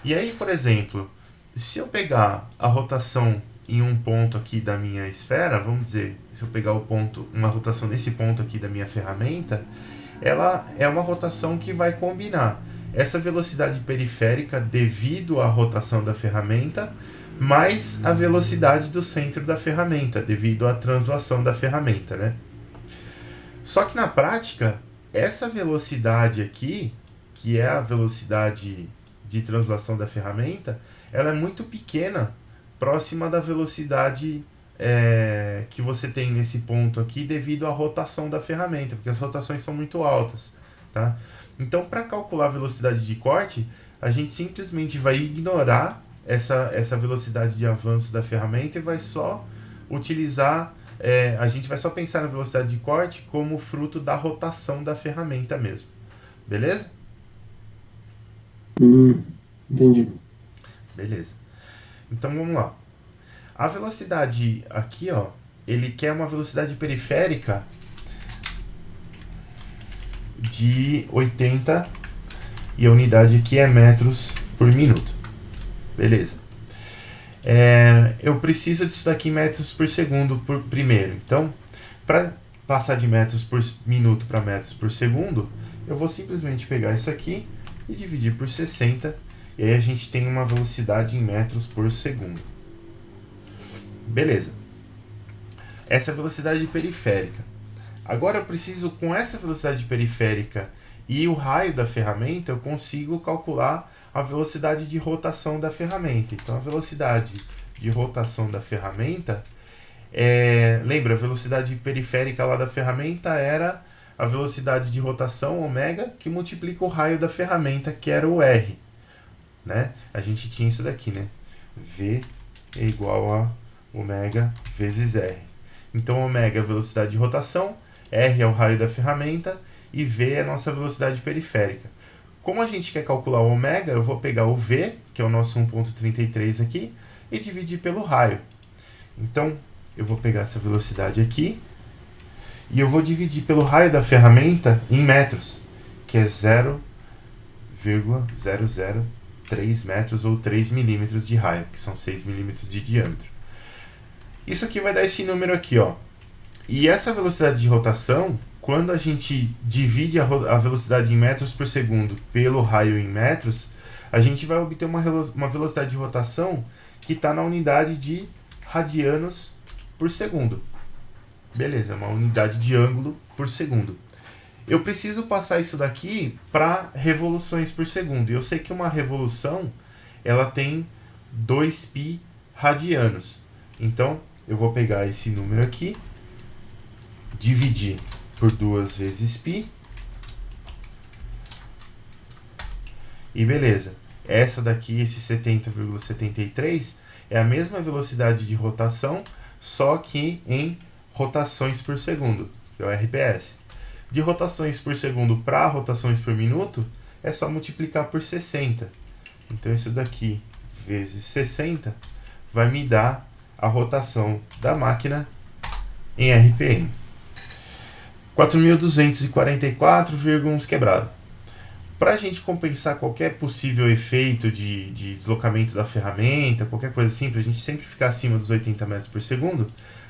E aí, por exemplo, se eu pegar a rotação em um ponto aqui da minha esfera, vamos dizer, se eu pegar uma rotação nesse ponto aqui da minha ferramenta, ela é uma rotação que vai combinar essa velocidade periférica devido à rotação da ferramenta, mais a velocidade do centro da ferramenta, devido à translação da ferramenta, né? Só que na prática, essa velocidade aqui, que é a velocidade de translação da ferramenta, ela é muito pequena, próxima da velocidade que você tem nesse ponto aqui, devido à rotação da ferramenta, porque as rotações são muito altas, tá? Então, para calcular a velocidade de corte, a gente simplesmente vai ignorar essa velocidade de avanço da ferramenta e vai só utilizar, a gente vai só pensar na velocidade de corte como fruto da rotação da ferramenta mesmo. Beleza? Entendi. Beleza. Então vamos lá. A velocidade aqui, ó, ele quer uma velocidade periférica de 80 e a unidade aqui é metros por minuto. Beleza. Eu preciso disso daqui em metros por segundo primeiro. Então, para passar de metros por minuto para metros por segundo, eu vou simplesmente pegar isso aqui e dividir por 60, e aí a gente tem uma velocidade em metros por segundo. Beleza. Essa é a velocidade periférica. Agora eu preciso, com essa velocidade periférica e o raio da ferramenta, eu consigo calcular a velocidade de rotação da ferramenta. Então a velocidade de rotação da ferramenta, lembra, a velocidade periférica lá da ferramenta era a velocidade de rotação, ômega, que multiplica o raio da ferramenta, que era o R. Né? A gente tinha isso daqui, né? V é igual a ômega vezes R. Então, ômega é a velocidade de rotação, R é o raio da ferramenta e V é a nossa velocidade periférica. Como a gente quer calcular o ômega, eu vou pegar o V, que é o nosso 1.33 aqui, e dividir pelo raio. Então, eu vou pegar essa velocidade aqui e eu vou dividir pelo raio da ferramenta em metros, que é 0,003 metros ou 3 milímetros de raio, que são 6 milímetros de diâmetro. Isso aqui vai dar esse número aqui, ó. E essa velocidade de rotação, quando a gente divide a velocidade em metros por segundo pelo raio em metros, a gente vai obter uma velocidade de rotação que está na unidade de radianos por segundo. Beleza, uma unidade de ângulo por segundo. Eu preciso passar isso daqui para revoluções por segundo. E eu sei que uma revolução ela tem 2π radianos. Então, eu vou pegar esse número aqui, dividir por 2 vezes π. E beleza. Essa daqui, esse 70,73, é a mesma velocidade de rotação, só que em rotações por segundo, que é o RPS. De rotações por segundo para rotações por minuto, é só multiplicar por 60. Então, isso daqui vezes 60 vai me dar a rotação da máquina em RPM. 4.244,1 quebrado. Para a gente compensar qualquer possível efeito de deslocamento da ferramenta, qualquer coisa assim, para a gente sempre ficar acima dos 80 metros por segundo,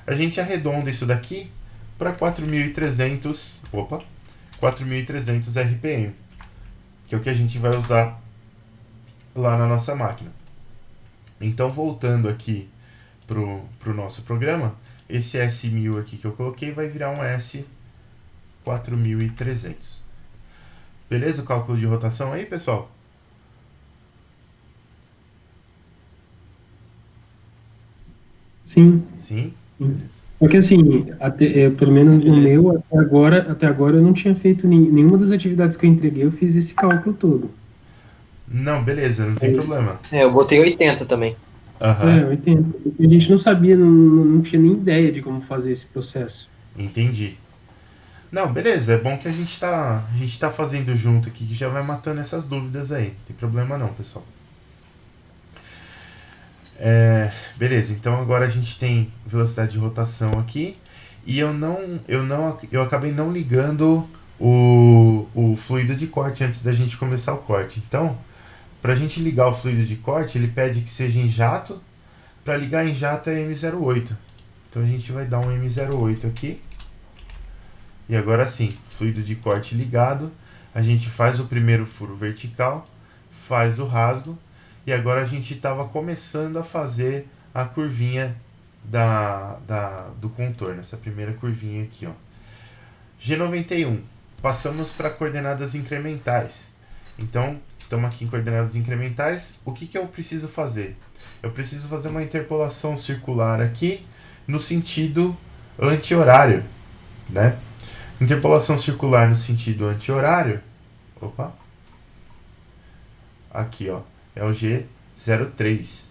a gente arredonda isso daqui para 4.300 RPM, que é o que a gente vai usar lá na nossa máquina. Então, voltando aqui pro nosso programa, esse S1000 aqui que eu coloquei vai virar um S4300. Beleza o cálculo de rotação aí, pessoal? Sim. Sim? Beleza. Porque assim, pelo menos no meu, até agora eu não tinha feito nenhuma das atividades que eu entreguei, eu fiz esse cálculo todo. Não, beleza, não tem problema. Eu botei 80 também. Aham. Eu entendo. Porque a gente não sabia, não tinha nem ideia de como fazer esse processo. Entendi. Não, beleza, é bom que a gente tá fazendo junto aqui, que já vai matando essas dúvidas aí. Não tem problema não, pessoal. Beleza, então agora a gente tem velocidade de rotação aqui. E eu acabei não ligando o fluido de corte antes da gente começar o corte. Então, para a gente ligar o fluido de corte, ele pede que seja em jato. Para ligar em jato é M08. Então a gente vai dar um M08 aqui. E agora sim, fluido de corte ligado, a gente faz o primeiro furo vertical, faz o rasgo, e agora a gente estava começando a fazer a curvinha do contorno, essa primeira curvinha aqui, ó. G91, passamos para coordenadas incrementais. Então, estamos aqui em coordenadas incrementais, o que eu preciso fazer? Eu preciso fazer uma interpolação circular aqui, no sentido anti-horário, né? Interpolação circular no sentido anti-horário. Opa. Aqui, ó. É o G03.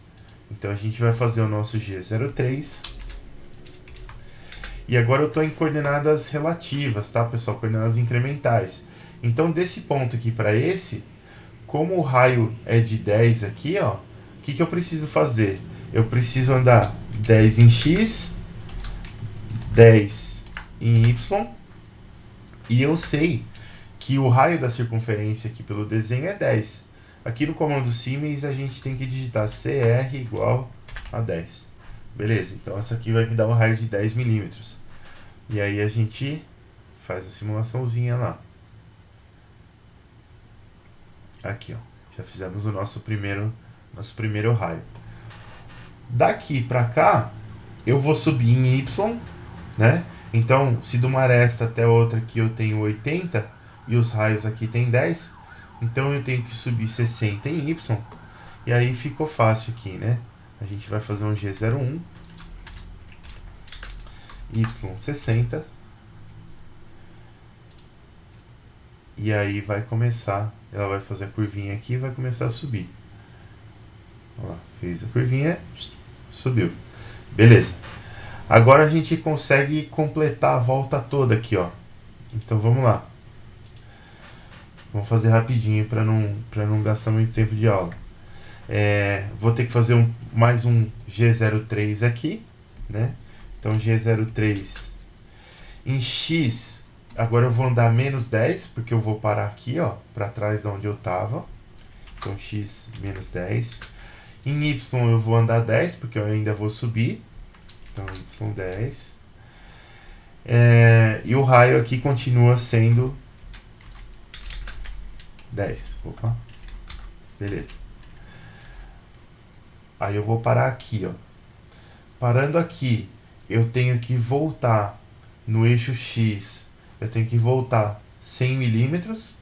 Então, a gente vai fazer o nosso G03. E agora eu estou em coordenadas relativas, tá, pessoal? Coordenadas incrementais. Então, desse ponto aqui para esse, como o raio é de 10 aqui, ó. O que eu preciso fazer? Eu preciso andar 10 em X, 10 em Y. E eu sei que o raio da circunferência aqui pelo desenho é 10. Aqui no comando Siemens a gente tem que digitar CR igual a 10. Beleza, então essa aqui vai me dar um raio de 10 milímetros. E aí a gente faz a simulaçãozinha lá. Aqui, ó. Já fizemos o nosso primeiro raio. Daqui pra cá, eu vou subir em Y, né? Então, se de uma aresta até outra aqui eu tenho 80 e os raios aqui tem 10, então eu tenho que subir 60 em Y, e aí ficou fácil aqui, né? A gente vai fazer um G01, Y60, E aí vai começar, ela vai fazer a curvinha aqui e vai começar a subir. Olha lá, fez a curvinha, subiu. Beleza. Agora a gente consegue completar a volta toda aqui, ó. Então vamos lá. Vamos fazer rapidinho para não gastar muito tempo de aula. Vou ter que fazer mais um G03 aqui, né? Então G03 em X, agora eu vou andar menos 10, porque eu vou parar aqui, ó, para trás de onde eu tava. Então X menos 10. Em Y eu vou andar 10, porque eu ainda vou subir. Então Y 10. E o raio aqui continua sendo 10. Opa. Beleza. Aí eu vou parar aqui, ó. Parando aqui, eu tenho que voltar no eixo X. Eu tenho que voltar 100 milímetros,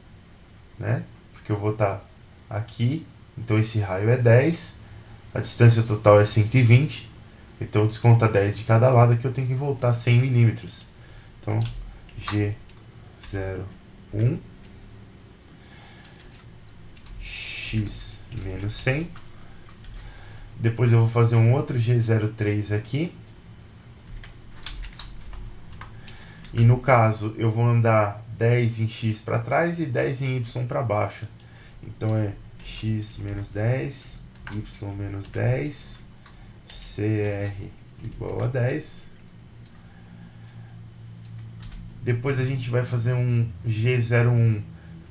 né? Porque eu vou estar aqui. Então esse raio é 10. A distância total é 120. Então desconta 10 de cada lado, que eu tenho que voltar 100 milímetros. Então G01 X menos 100. Depois eu vou fazer um outro G03 aqui. E no caso, eu vou andar 10 em X para trás e 10 em Y para baixo. Então é X menos 10, Y menos 10, CR igual a 10. Depois a gente vai fazer um G01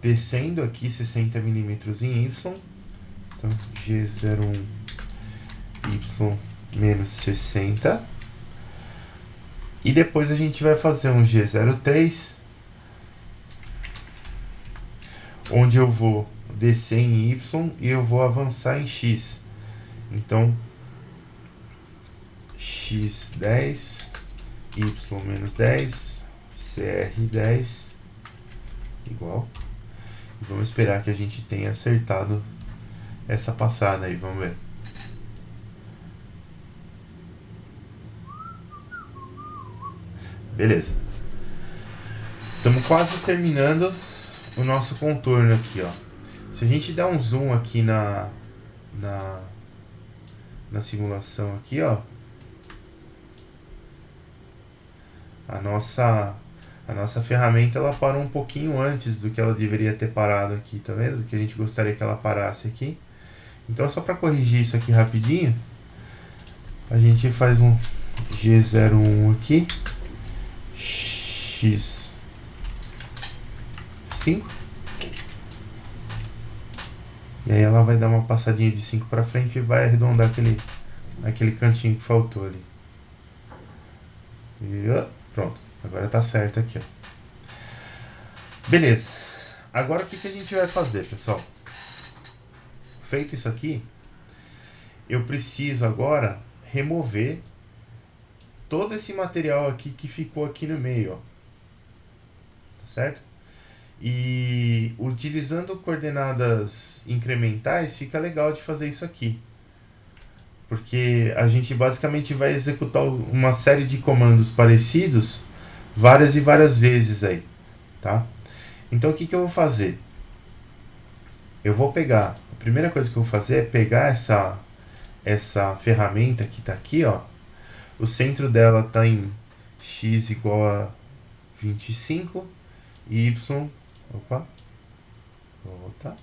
descendo aqui 60 milímetros em Y. Então G01 Y menos 60. E depois a gente vai fazer um G03, onde eu vou descer em Y e eu vou avançar em X. Então, X10, Y menos 10, CR10, igual. E vamos esperar que a gente tenha acertado essa passada aí, vamos ver. Beleza. Estamos quase terminando o nosso contorno aqui, ó. Se a gente der um zoom aqui na simulação aqui, ó, a nossa ferramenta ela parou um pouquinho antes do que ela deveria ter parado aqui, tá vendo? Do que a gente gostaria que ela parasse aqui. Então só para corrigir isso aqui rapidinho, a gente faz um G01 aqui. X5. E aí ela vai dar uma passadinha de 5 para frente e vai arredondar aquele cantinho que faltou ali. E pronto, agora tá certo aqui, ó. Beleza. Agora o que a gente vai fazer, pessoal? Feito isso aqui, eu preciso agora remover todo esse material aqui que ficou aqui no meio, ó. Tá certo? E utilizando coordenadas incrementais fica legal de fazer isso aqui. Porque a gente basicamente vai executar uma série de comandos parecidos várias e várias vezes aí, tá? Então o que eu vou fazer? Eu vou pegar, a primeira coisa que eu vou fazer é pegar essa ferramenta que tá aqui, ó. O centro dela está em x igual a 25 e y... Opa. Volta.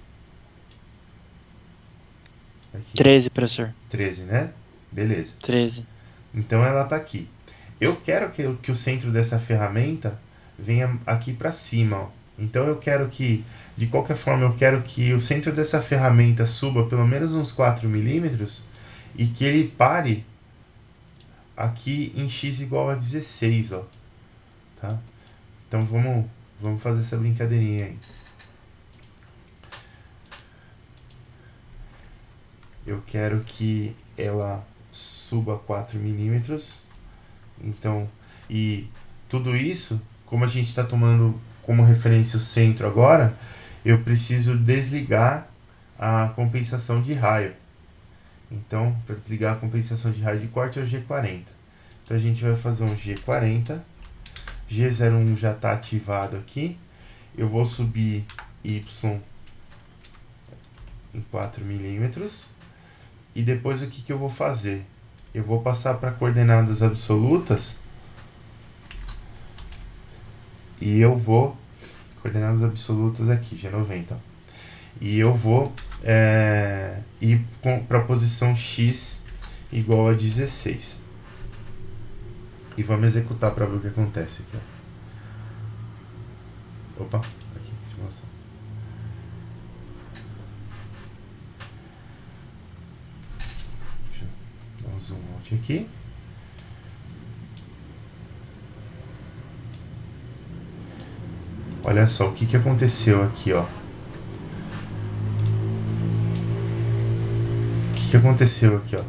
Aqui. 13, professor. 13, né? Beleza. 13. Então ela está aqui. Eu quero que o centro dessa ferramenta venha aqui para cima, ó. Então eu quero que, de qualquer forma, eu quero que o centro dessa ferramenta suba pelo menos uns 4 milímetros e que ele pare aqui em x igual a 16, ó. Tá? Então vamos fazer essa brincadeirinha aí. Eu quero que ela suba 4 milímetros. Então, e tudo isso, como a gente está tomando como referência o centro agora, eu preciso desligar a compensação de raio. Então, para desligar a compensação de raio de corte é o G40. Então a gente vai fazer um G40. G01 já está ativado aqui. eu vou subir Y em 4 milímetros. E depois o que eu vou fazer? Eu vou passar para coordenadas absolutas. E eu vou... Coordenadas absolutas aqui, G90. E eu vou ir para a posição X igual a 16. E vamos executar para ver o que acontece aqui. Ó. Opa, aqui, simulação. Deixa eu dar um zoom out aqui. Olha só o que aconteceu aqui, ó. O que aconteceu aqui, ó.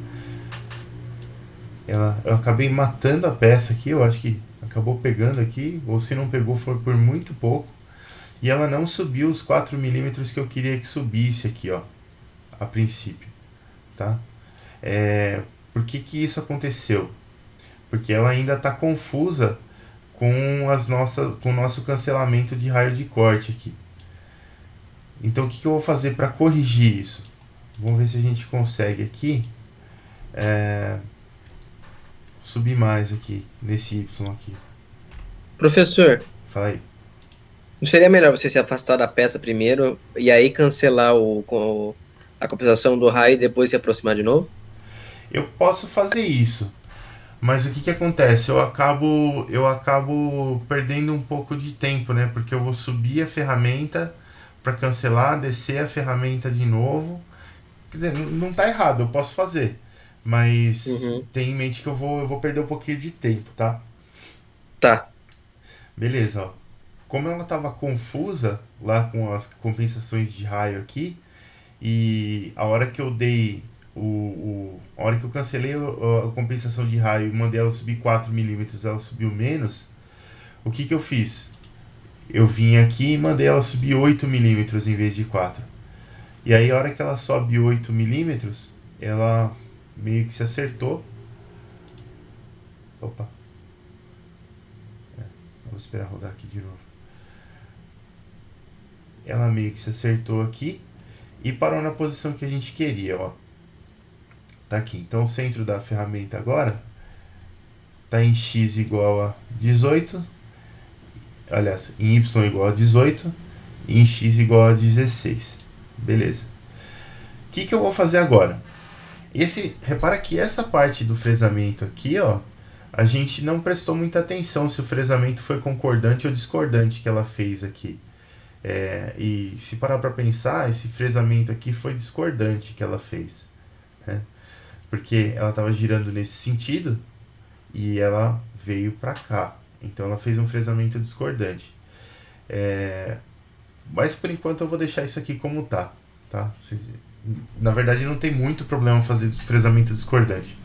Eu acabei matando a peça aqui, eu acho que acabou pegando aqui, ou se não pegou foi por muito pouco. E ela não subiu os 4 milímetros que eu queria que subisse aqui, ó, a princípio, tá? Por que isso aconteceu? Porque ela ainda está confusa com o nosso cancelamento de raio de corte aqui. Então o que eu vou fazer para corrigir isso? Vamos ver se a gente consegue aqui subir mais aqui nesse Y aqui. Professor, Fala aí. não seria melhor você se afastar da peça primeiro e aí cancelar a compensação do raio e depois se aproximar de novo? Eu posso fazer isso, mas o que acontece? Eu acabo perdendo um pouco de tempo, né? Porque eu vou subir a ferramenta para cancelar, descer a ferramenta de novo. Quer dizer, não tá errado, eu posso fazer. Mas tenha em mente que eu vou perder um pouquinho de tempo, tá? Tá. Beleza, ó. Como ela tava confusa lá com as compensações de raio aqui, e a hora que eu dei a hora que eu cancelei a compensação de raio e mandei ela subir 4 milímetros, ela subiu menos, o que eu fiz? Eu vim aqui e mandei ela subir 8 milímetros em vez de 4. E aí a hora que ela sobe 8 milímetros, ela meio que se acertou. Opa. Vamos esperar rodar aqui de novo. Ela meio que se acertou aqui e parou na posição que a gente queria, ó. Tá aqui. Então o centro da ferramenta agora tá em X igual a 18. Aliás, em Y igual a 18 e em X igual a 16. Beleza. O que eu vou fazer agora? Repara que essa parte do fresamento aqui, ó, a gente não prestou muita atenção se o fresamento foi concordante ou discordante que ela fez aqui. E se parar para pensar, esse fresamento aqui foi discordante que ela fez, né? Porque ela estava girando nesse sentido e ela veio para cá. Então ela fez um fresamento discordante. Mas por enquanto eu vou deixar isso aqui como tá? Na verdade não tem muito problema fazer fresamento discordante.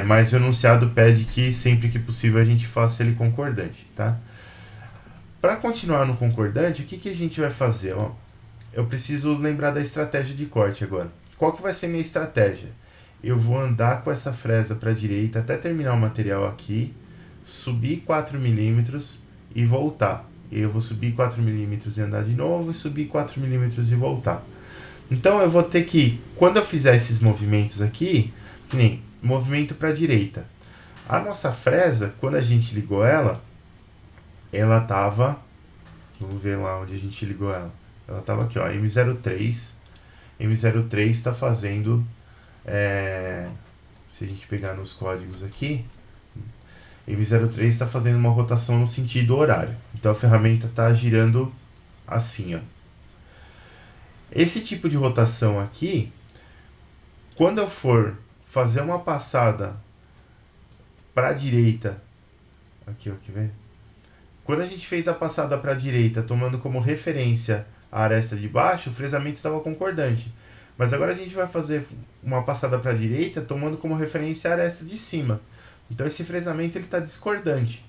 Mas o enunciado pede que sempre que possível a gente faça ele concordante, tá? Para continuar no concordante, o que a gente vai fazer? Ó, eu preciso lembrar da estratégia de corte agora. Qual que vai ser minha estratégia? Eu vou andar com essa fresa para a direita até terminar o material aqui, subir 4 milímetros e voltar. Eu vou subir 4 milímetros e andar de novo, e subir 4 milímetros e voltar. Então eu vou ter que, quando eu fizer esses movimentos aqui, que nem movimento para a direita. A nossa fresa, quando a gente ligou ela estava, vamos ver lá onde a gente ligou ela. Ela estava aqui, ó, M03. M03 está fazendo, se a gente pegar nos códigos aqui, M03 está fazendo uma rotação no sentido horário. Então a ferramenta está girando assim, ó. Esse tipo de rotação aqui, quando eu for fazer uma passada para a direita, aqui, ó, quer ver? Quando a gente fez a passada para a direita, tomando como referência a aresta de baixo, o fresamento estava concordante. Mas agora a gente vai fazer uma passada para a direita, tomando como referência a aresta de cima. Então esse fresamento está discordante.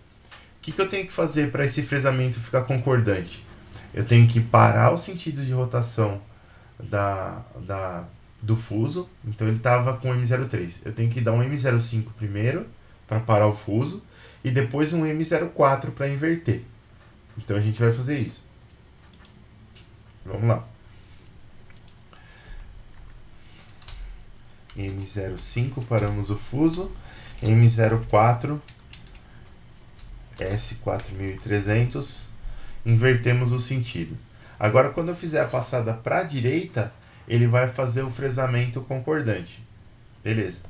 O que eu tenho que fazer para esse fresamento ficar concordante? Eu tenho que parar o sentido de rotação do fuso. Então ele estava com M03. Eu tenho que dar um M05 primeiro para parar o fuso e depois um M04 para inverter. Então a gente vai fazer isso. Vamos lá. M05, paramos o fuso. M04, S4300, invertemos o sentido. Agora, quando eu fizer a passada para a direita, ele vai fazer o fresamento concordante. Beleza.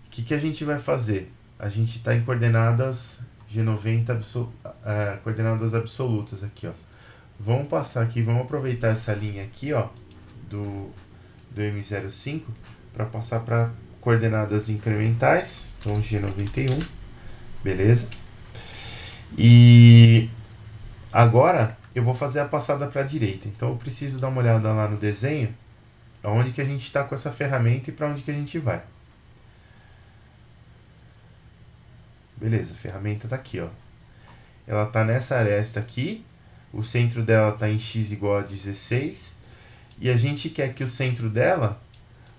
O que a gente vai fazer? A gente está em coordenadas G90, coordenadas absolutas aqui, ó. Vamos passar aqui, vamos aproveitar essa linha aqui, ó, do M05, para passar para coordenadas incrementais. Então, G91, beleza? E agora eu vou fazer a passada para a direita. Então, eu preciso dar uma olhada lá no desenho, aonde que a gente está com essa ferramenta e para onde que a gente vai. Beleza, a ferramenta está aqui, ó. Ela está nessa aresta aqui. O centro dela está em x igual a 16. E a gente quer que o centro dela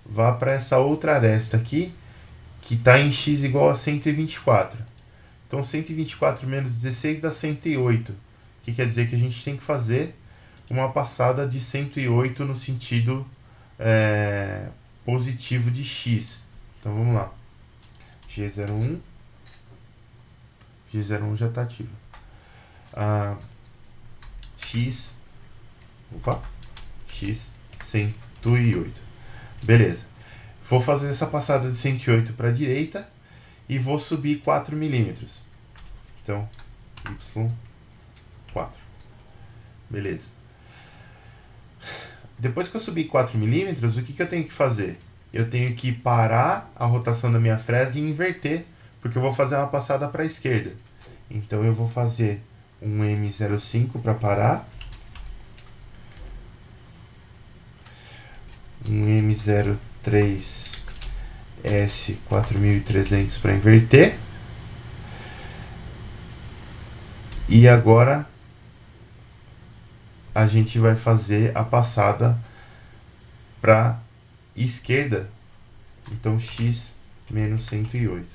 vá para essa outra aresta aqui, que está em x igual a 124. Então, 124 menos 16 dá 108. Que quer dizer que a gente tem que fazer uma passada de 108 no sentido positivo de x. Então, vamos lá. G01. G01 já está ativo. X 108. Beleza. Vou fazer essa passada de 108 para a direita e vou subir 4 milímetros. Então, Y4. Beleza. Depois que eu subir 4 milímetros, o que eu tenho que fazer? Eu tenho que parar a rotação da minha fresa e inverter, porque eu vou fazer uma passada para a esquerda. Então, eu vou fazer um M05 para parar, um M03 S4300 para inverter, e agora a gente vai fazer a passada para esquerda, então x menos 108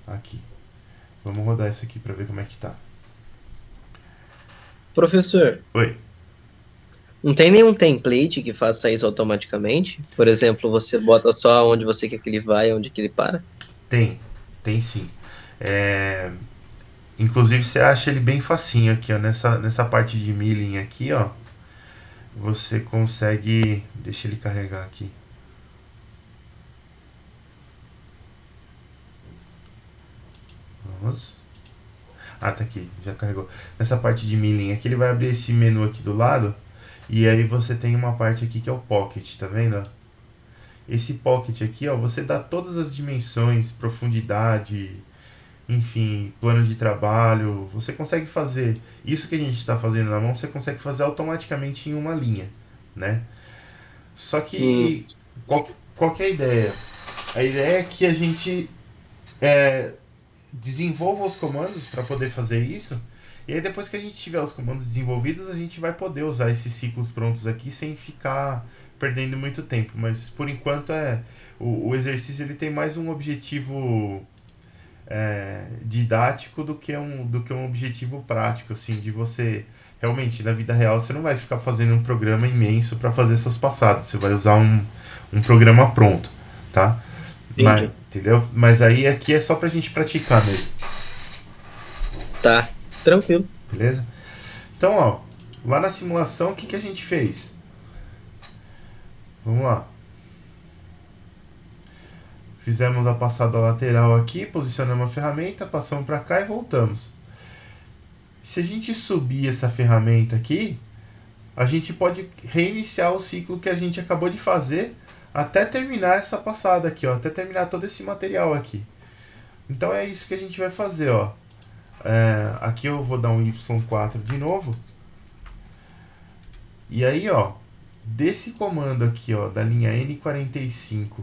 aqui. Vamos rodar isso aqui para ver como é que tá. Professor, Oi. não tem nenhum template que faça isso automaticamente? Por exemplo, você bota só onde você quer que ele vá e onde que ele para? Tem sim. Inclusive você acha ele bem facinho aqui, ó, nessa parte de milling aqui, ó. Você consegue, deixa ele carregar aqui. Vamos. Tá aqui, já carregou. Nessa parte de milling aqui, ele vai abrir esse menu aqui do lado. E aí você tem uma parte aqui que é o Pocket, tá vendo? Esse Pocket aqui, ó, você dá todas as dimensões, profundidade, enfim, plano de trabalho. Você consegue fazer isso que a gente está fazendo na mão, você consegue fazer automaticamente em uma linha, né? Só que, qual que é a ideia? A ideia é que a gente desenvolva os comandos para poder fazer isso. E aí depois que a gente tiver os comandos desenvolvidos, a gente vai poder usar esses ciclos prontos aqui sem ficar perdendo muito tempo. Mas por enquanto o exercício ele tem mais um objetivo didático do que um objetivo prático, assim, de você realmente na vida real você não vai ficar fazendo um programa imenso para fazer suas passadas, você vai usar um programa pronto, tá? Mas, entendeu? Mas aí aqui é só pra gente praticar mesmo. Tá, tranquilo. Beleza? Então, ó, lá na simulação, o que a gente fez? Vamos lá. Fizemos a passada lateral aqui, posicionamos a ferramenta, passamos para cá e voltamos. Se a gente subir essa ferramenta aqui, a gente pode reiniciar o ciclo que a gente acabou de fazer até terminar essa passada aqui, ó, até terminar todo esse material aqui. Então é isso que a gente vai fazer, ó. Aqui eu vou dar um Y4 de novo. E aí, ó, desse comando aqui, ó, da linha N45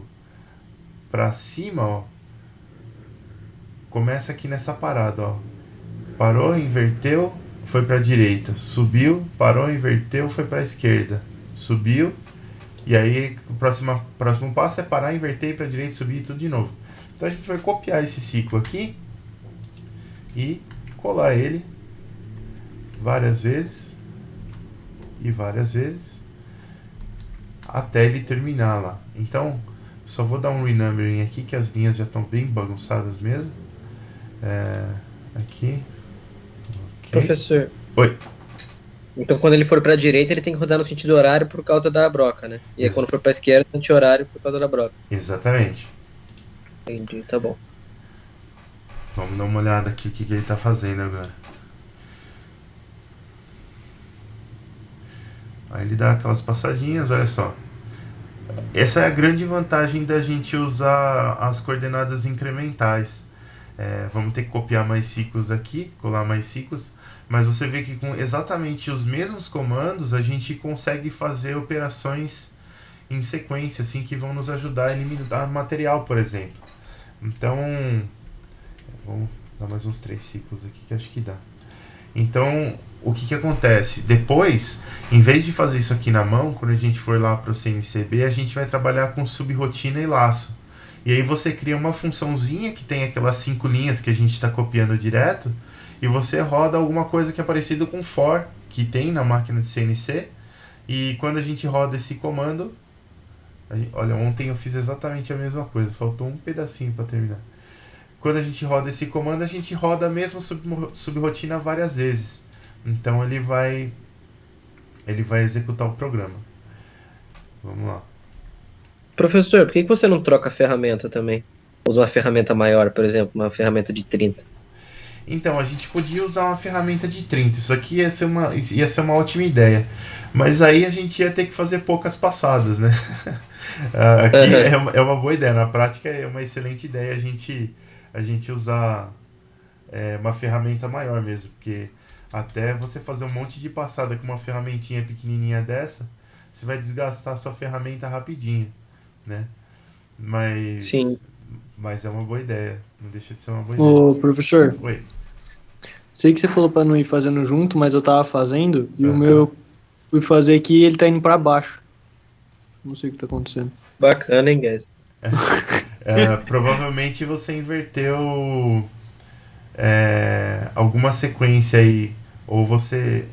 para cima, ó, começa aqui nessa parada, ó. Parou, inverteu, foi para a direita. Subiu, parou, inverteu, foi para a esquerda. Subiu. E aí, o próximo passo é parar, inverter, para a direita, subir e tudo de novo. Então, a gente vai copiar esse ciclo aqui e colar ele várias vezes. e várias vezes até ele terminar lá. Então, só vou dar um renumbering aqui, que as linhas já estão bem bagunçadas mesmo. Aqui. Ok. Professor. Oi. Então quando ele for pra direita, ele tem que rodar no sentido horário por causa da broca, né? E aí quando for pra esquerda, anti-horário por causa da broca. Exatamente. Entendi, tá bom. Vamos dar uma olhada aqui o que ele tá fazendo agora. Aí ele dá aquelas passadinhas, olha só. Essa é a grande vantagem da gente usar as coordenadas incrementais. Vamos ter que copiar mais ciclos aqui, colar mais ciclos, mas você vê que com exatamente os mesmos comandos a gente consegue fazer operações em sequência, assim, que vão nos ajudar a eliminar material, por exemplo. Então, vamos dar mais uns 3 ciclos aqui que acho que dá. Então, o que acontece? Depois, em vez de fazer isso aqui na mão, quando a gente for lá para o CNCB, a gente vai trabalhar com subrotina e laço. E aí você cria uma funçãozinha que tem aquelas 5 linhas que a gente está copiando direto, e você roda alguma coisa que é parecido com for, que tem na máquina de CNC, e quando a gente roda esse comando, olha, ontem eu fiz exatamente a mesma coisa, faltou um pedacinho para terminar. Quando a gente roda esse comando, a gente roda a mesma subrotina várias vezes. Então ele vai executar o programa. Vamos lá. Professor, por que você não troca a ferramenta também? Usa uma ferramenta maior, por exemplo, uma ferramenta de 30. Então, a gente podia usar uma ferramenta de 30. Isso aqui ia ser uma ótima ideia. Mas aí a gente ia ter que fazer poucas passadas, né? Aqui é uma boa ideia. Na prática é uma excelente ideia a gente usar uma ferramenta maior mesmo. Porque até você fazer um monte de passada com uma ferramentinha pequenininha dessa, você vai desgastar a sua ferramenta rapidinho, né? Sim. Mas é uma boa ideia. Não deixa de ser uma boa ideia. Ô, professor, Oi. sei que você falou pra não ir fazendo junto, mas eu tava fazendo e o meu fui fazer aqui e ele tá indo pra baixo. Não sei o que tá acontecendo. Bacana, hein, guys? Provavelmente você inverteu alguma sequência aí. Ou você...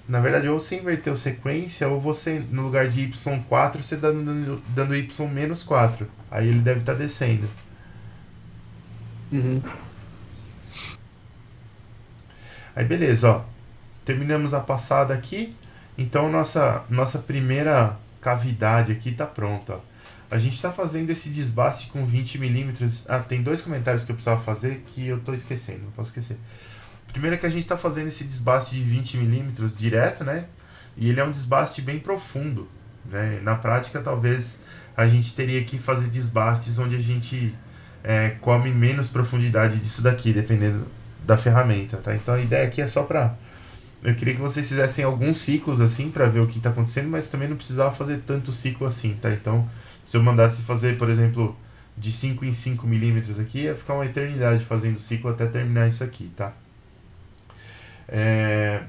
na verdade, ou você inverteu sequência, ou você, no lugar de y4, você dando y menos 4. Aí ele deve estar descendo. Uhum. Aí beleza, ó. Terminamos a passada aqui. Então nossa primeira cavidade aqui tá pronta, ó. A gente está fazendo esse desbaste com 20 milímetros. Tem 2 comentários que eu precisava fazer que eu tô esquecendo, não posso esquecer. Primeiro é que a gente está fazendo esse desbaste de 20 milímetros direto, né? E ele é um desbaste bem profundo, né? Na prática, talvez a gente teria que fazer desbastes onde a gente come menos profundidade disso daqui, dependendo da ferramenta, tá? Então a ideia aqui é só para... Eu queria que vocês fizessem alguns ciclos assim para ver o que está acontecendo, mas também não precisava fazer tanto ciclo assim, tá? Então, se eu mandasse fazer, por exemplo, de 5 em 5 milímetros aqui, ia ficar uma eternidade fazendo ciclo até terminar isso aqui, tá?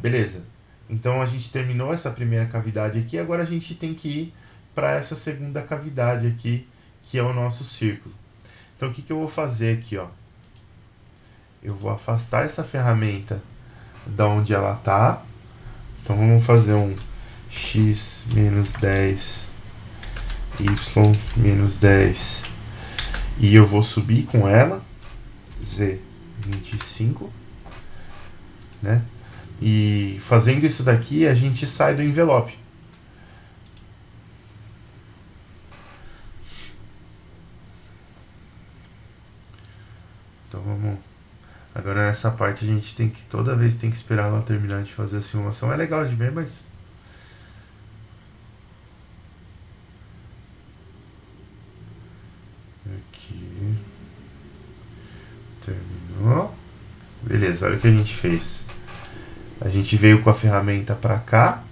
Beleza. Então a gente terminou essa primeira cavidade aqui, agora a gente tem que ir para essa segunda cavidade aqui, que é o nosso círculo. Então o que eu vou fazer aqui, ó? Eu vou afastar essa ferramenta da onde ela tá. Então vamos fazer um x menos 10, y menos 10, e eu vou subir com ela, z 25, né? E fazendo isso daqui, a gente sai do envelope. Então vamos... Agora nessa parte a gente tem que... Toda vez tem que esperar ela terminar de fazer a simulação. É legal de ver, mas... Aqui... Terminou. Beleza, olha o que a gente fez. A gente veio com a ferramenta para cá.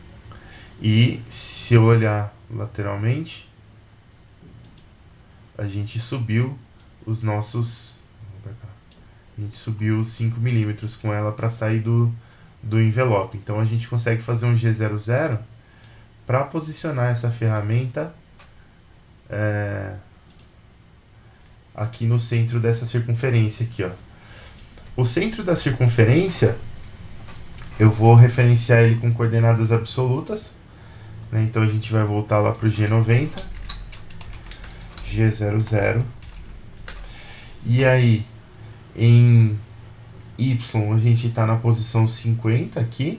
E se eu olhar lateralmente, a gente subiu os nossos... A gente subiu os 5 milímetros com ela para sair do envelope. Então a gente consegue fazer um G00 para posicionar essa ferramenta aqui no centro dessa circunferência aqui, ó. O centro da circunferência eu vou referenciar ele com coordenadas absolutas, né? Então a gente vai voltar lá para o G90, G00, e aí em Y a gente está na posição 50 aqui,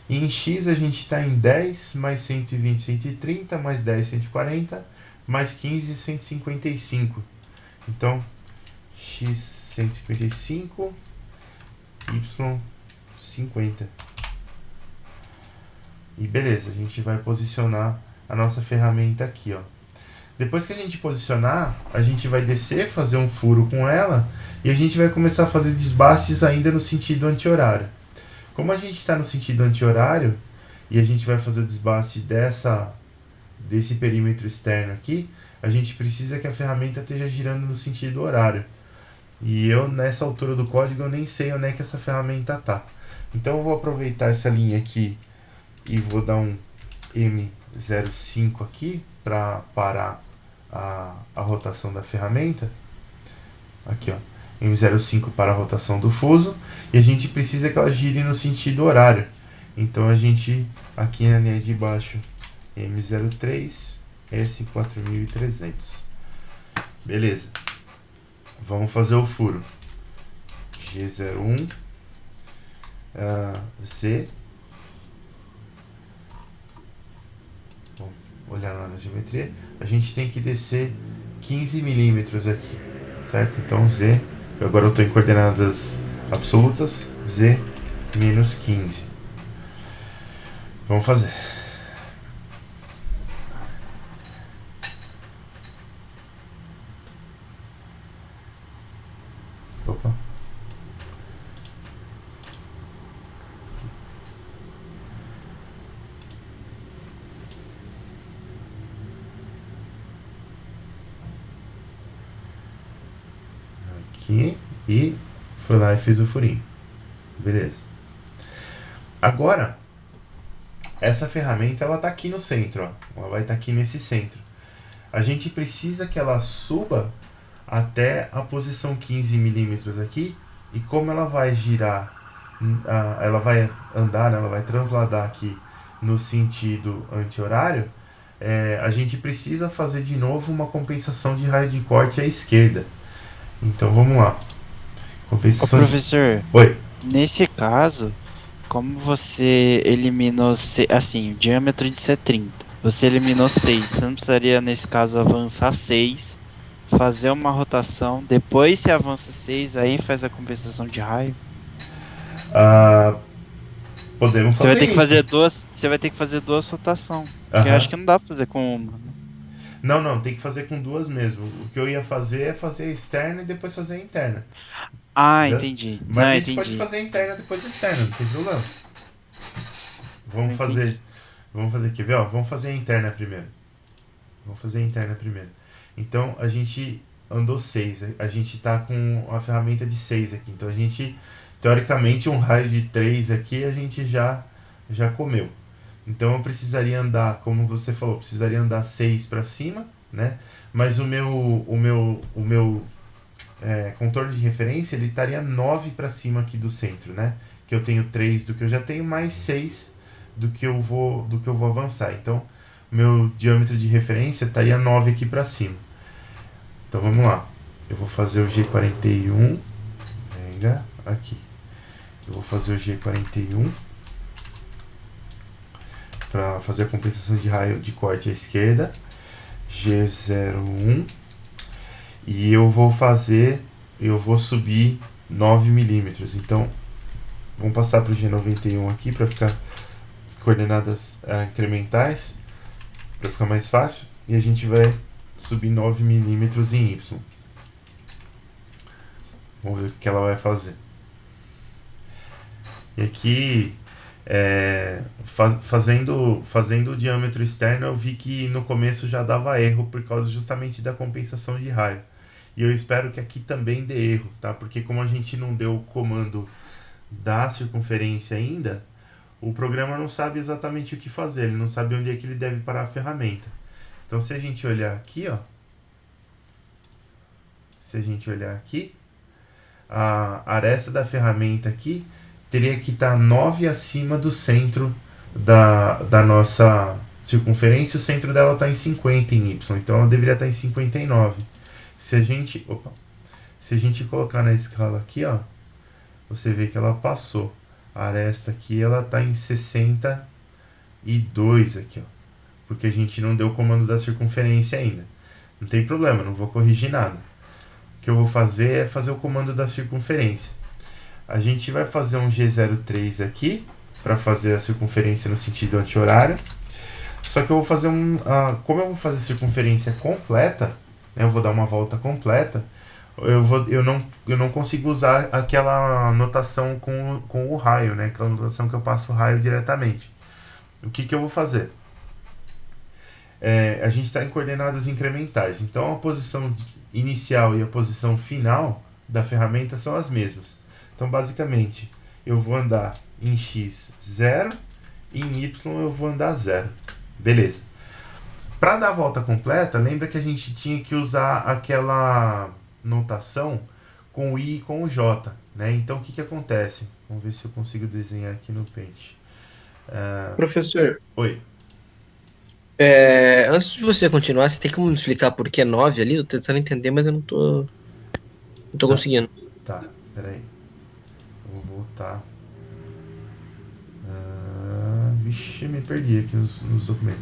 e em X a gente está em 10, mais 120, 130, mais 10, 140, mais 15, 155. Então, X 155, Y 50. E beleza, a gente vai posicionar a nossa ferramenta aqui, ó. Depois que a gente posicionar, a gente vai descer, fazer um furo com ela e a gente vai começar a fazer desbastes ainda no sentido anti-horário. Como a gente está no sentido anti-horário e a gente vai fazer o desbaste desse perímetro externo aqui, a gente precisa que a ferramenta esteja girando no sentido horário. E eu, nessa altura do código, eu nem sei onde é que essa ferramenta tá. Então eu vou aproveitar essa linha aqui e vou dar um M05 aqui para parar a rotação da ferramenta. Aqui, ó. M05 para a rotação do fuso. E a gente precisa que ela gire no sentido horário. Então a gente, aqui na linha de baixo, M03, S4300. Beleza. Vamos fazer o furo. G01, Z. Vamos olhar lá na geometria. A gente tem que descer 15 milímetros aqui, certo? Então Z, agora eu estou em coordenadas absolutas, Z menos 15. Vamos fazer. Opa. Aqui e foi lá e fez o furinho. Beleza. Agora, essa ferramenta ela tá aqui no centro, ó. Ela vai estar aqui nesse centro. A gente precisa que ela suba até a posição 15 milímetros aqui, e como ela vai girar, ela vai andar, ela vai transladar aqui no sentido anti-horário, a gente precisa fazer de novo uma compensação de raio de corte à esquerda. Então vamos lá. Ô, Compensação professor, Oi. nesse caso, como você eliminou, assim, o diâmetro de ser 30, você eliminou 6, você não precisaria, nesse caso, avançar 6, fazer uma rotação, depois se avança 6, aí faz a compensação de raio? Podemos Você fazer vai ter que isso. fazer duas, você vai ter que fazer duas rotações, porque eu Aham. acho que não dá pra fazer com uma, né? Não, tem que fazer com duas mesmo. O que eu ia fazer é fazer a externa e depois fazer a interna. Ah, Entendeu? entendi. Mas Não, a gente entendi. pode fazer a interna depois da externa, não tem problema. Vamos Entendi. fazer, quer ver, ó? Vamos fazer a interna primeiro. Então, a gente andou 6, a gente tá com a ferramenta de 6 aqui. Então, a gente, teoricamente, um raio de 3 aqui, a gente já comeu. Então, eu precisaria andar, como você falou, precisaria andar 6 para cima, né? Mas o meu contorno de referência, ele estaria 9 para cima aqui do centro, né? Que eu tenho 3 do que eu já tenho, mais 6 do que eu vou avançar. Então, meu diâmetro de referência estaria 9 aqui para cima. Então, vamos lá. Eu vou fazer o G41. Venga, aqui. Eu vou fazer o G41 para fazer a compensação de raio de corte à esquerda. G01. E eu vou subir 9 milímetros. Então, vamos passar para o G91 aqui para ficar coordenadas incrementais, para ficar mais fácil. E a gente vai subir 9 milímetros em Y. Vamos ver o que ela vai fazer. E aqui, fazendo o diâmetro externo, eu vi que no começo já dava erro por causa justamente da compensação de raio. E eu espero que aqui também dê erro, tá? Porque como a gente não deu o comando da circunferência ainda, o programa não sabe exatamente o que fazer, ele não sabe onde é que ele deve parar a ferramenta. Então, se a gente olhar aqui, ó, a aresta da ferramenta aqui teria que estar 9 acima do centro da nossa circunferência. O centro dela está em 50 em Y, então ela deveria estar em 59. Se a gente colocar na escala aqui, ó, você vê que ela passou. A aresta aqui ela está em 62 aqui, ó, porque a gente não deu o comando da circunferência ainda. Não tem problema, não vou corrigir nada. O que eu vou fazer é fazer o comando da circunferência. A gente vai fazer um G03 aqui para fazer a circunferência no sentido anti-horário. Só que eu vou fazer como eu vou fazer a circunferência completa, né, eu vou dar uma volta completa, eu não consigo usar aquela notação com o raio, né, aquela notação que eu passo o raio diretamente. O que eu vou fazer? A gente está em coordenadas incrementais, então a posição inicial e a posição final da ferramenta são as mesmas. Então, basicamente, eu vou andar em X 0 e em Y eu vou andar 0. Beleza. Para dar a volta completa, lembra que a gente tinha que usar aquela notação com o I e com o J, né? Então, o que acontece? Vamos ver se eu consigo desenhar aqui no Paint. Professor, Oi. antes de você continuar, você tem como me explicar por que 9 ali? Eu tô tentando entender, mas eu não tô conseguindo. Tá, peraí. Vou voltar. Vixe, me perdi aqui nos documentos.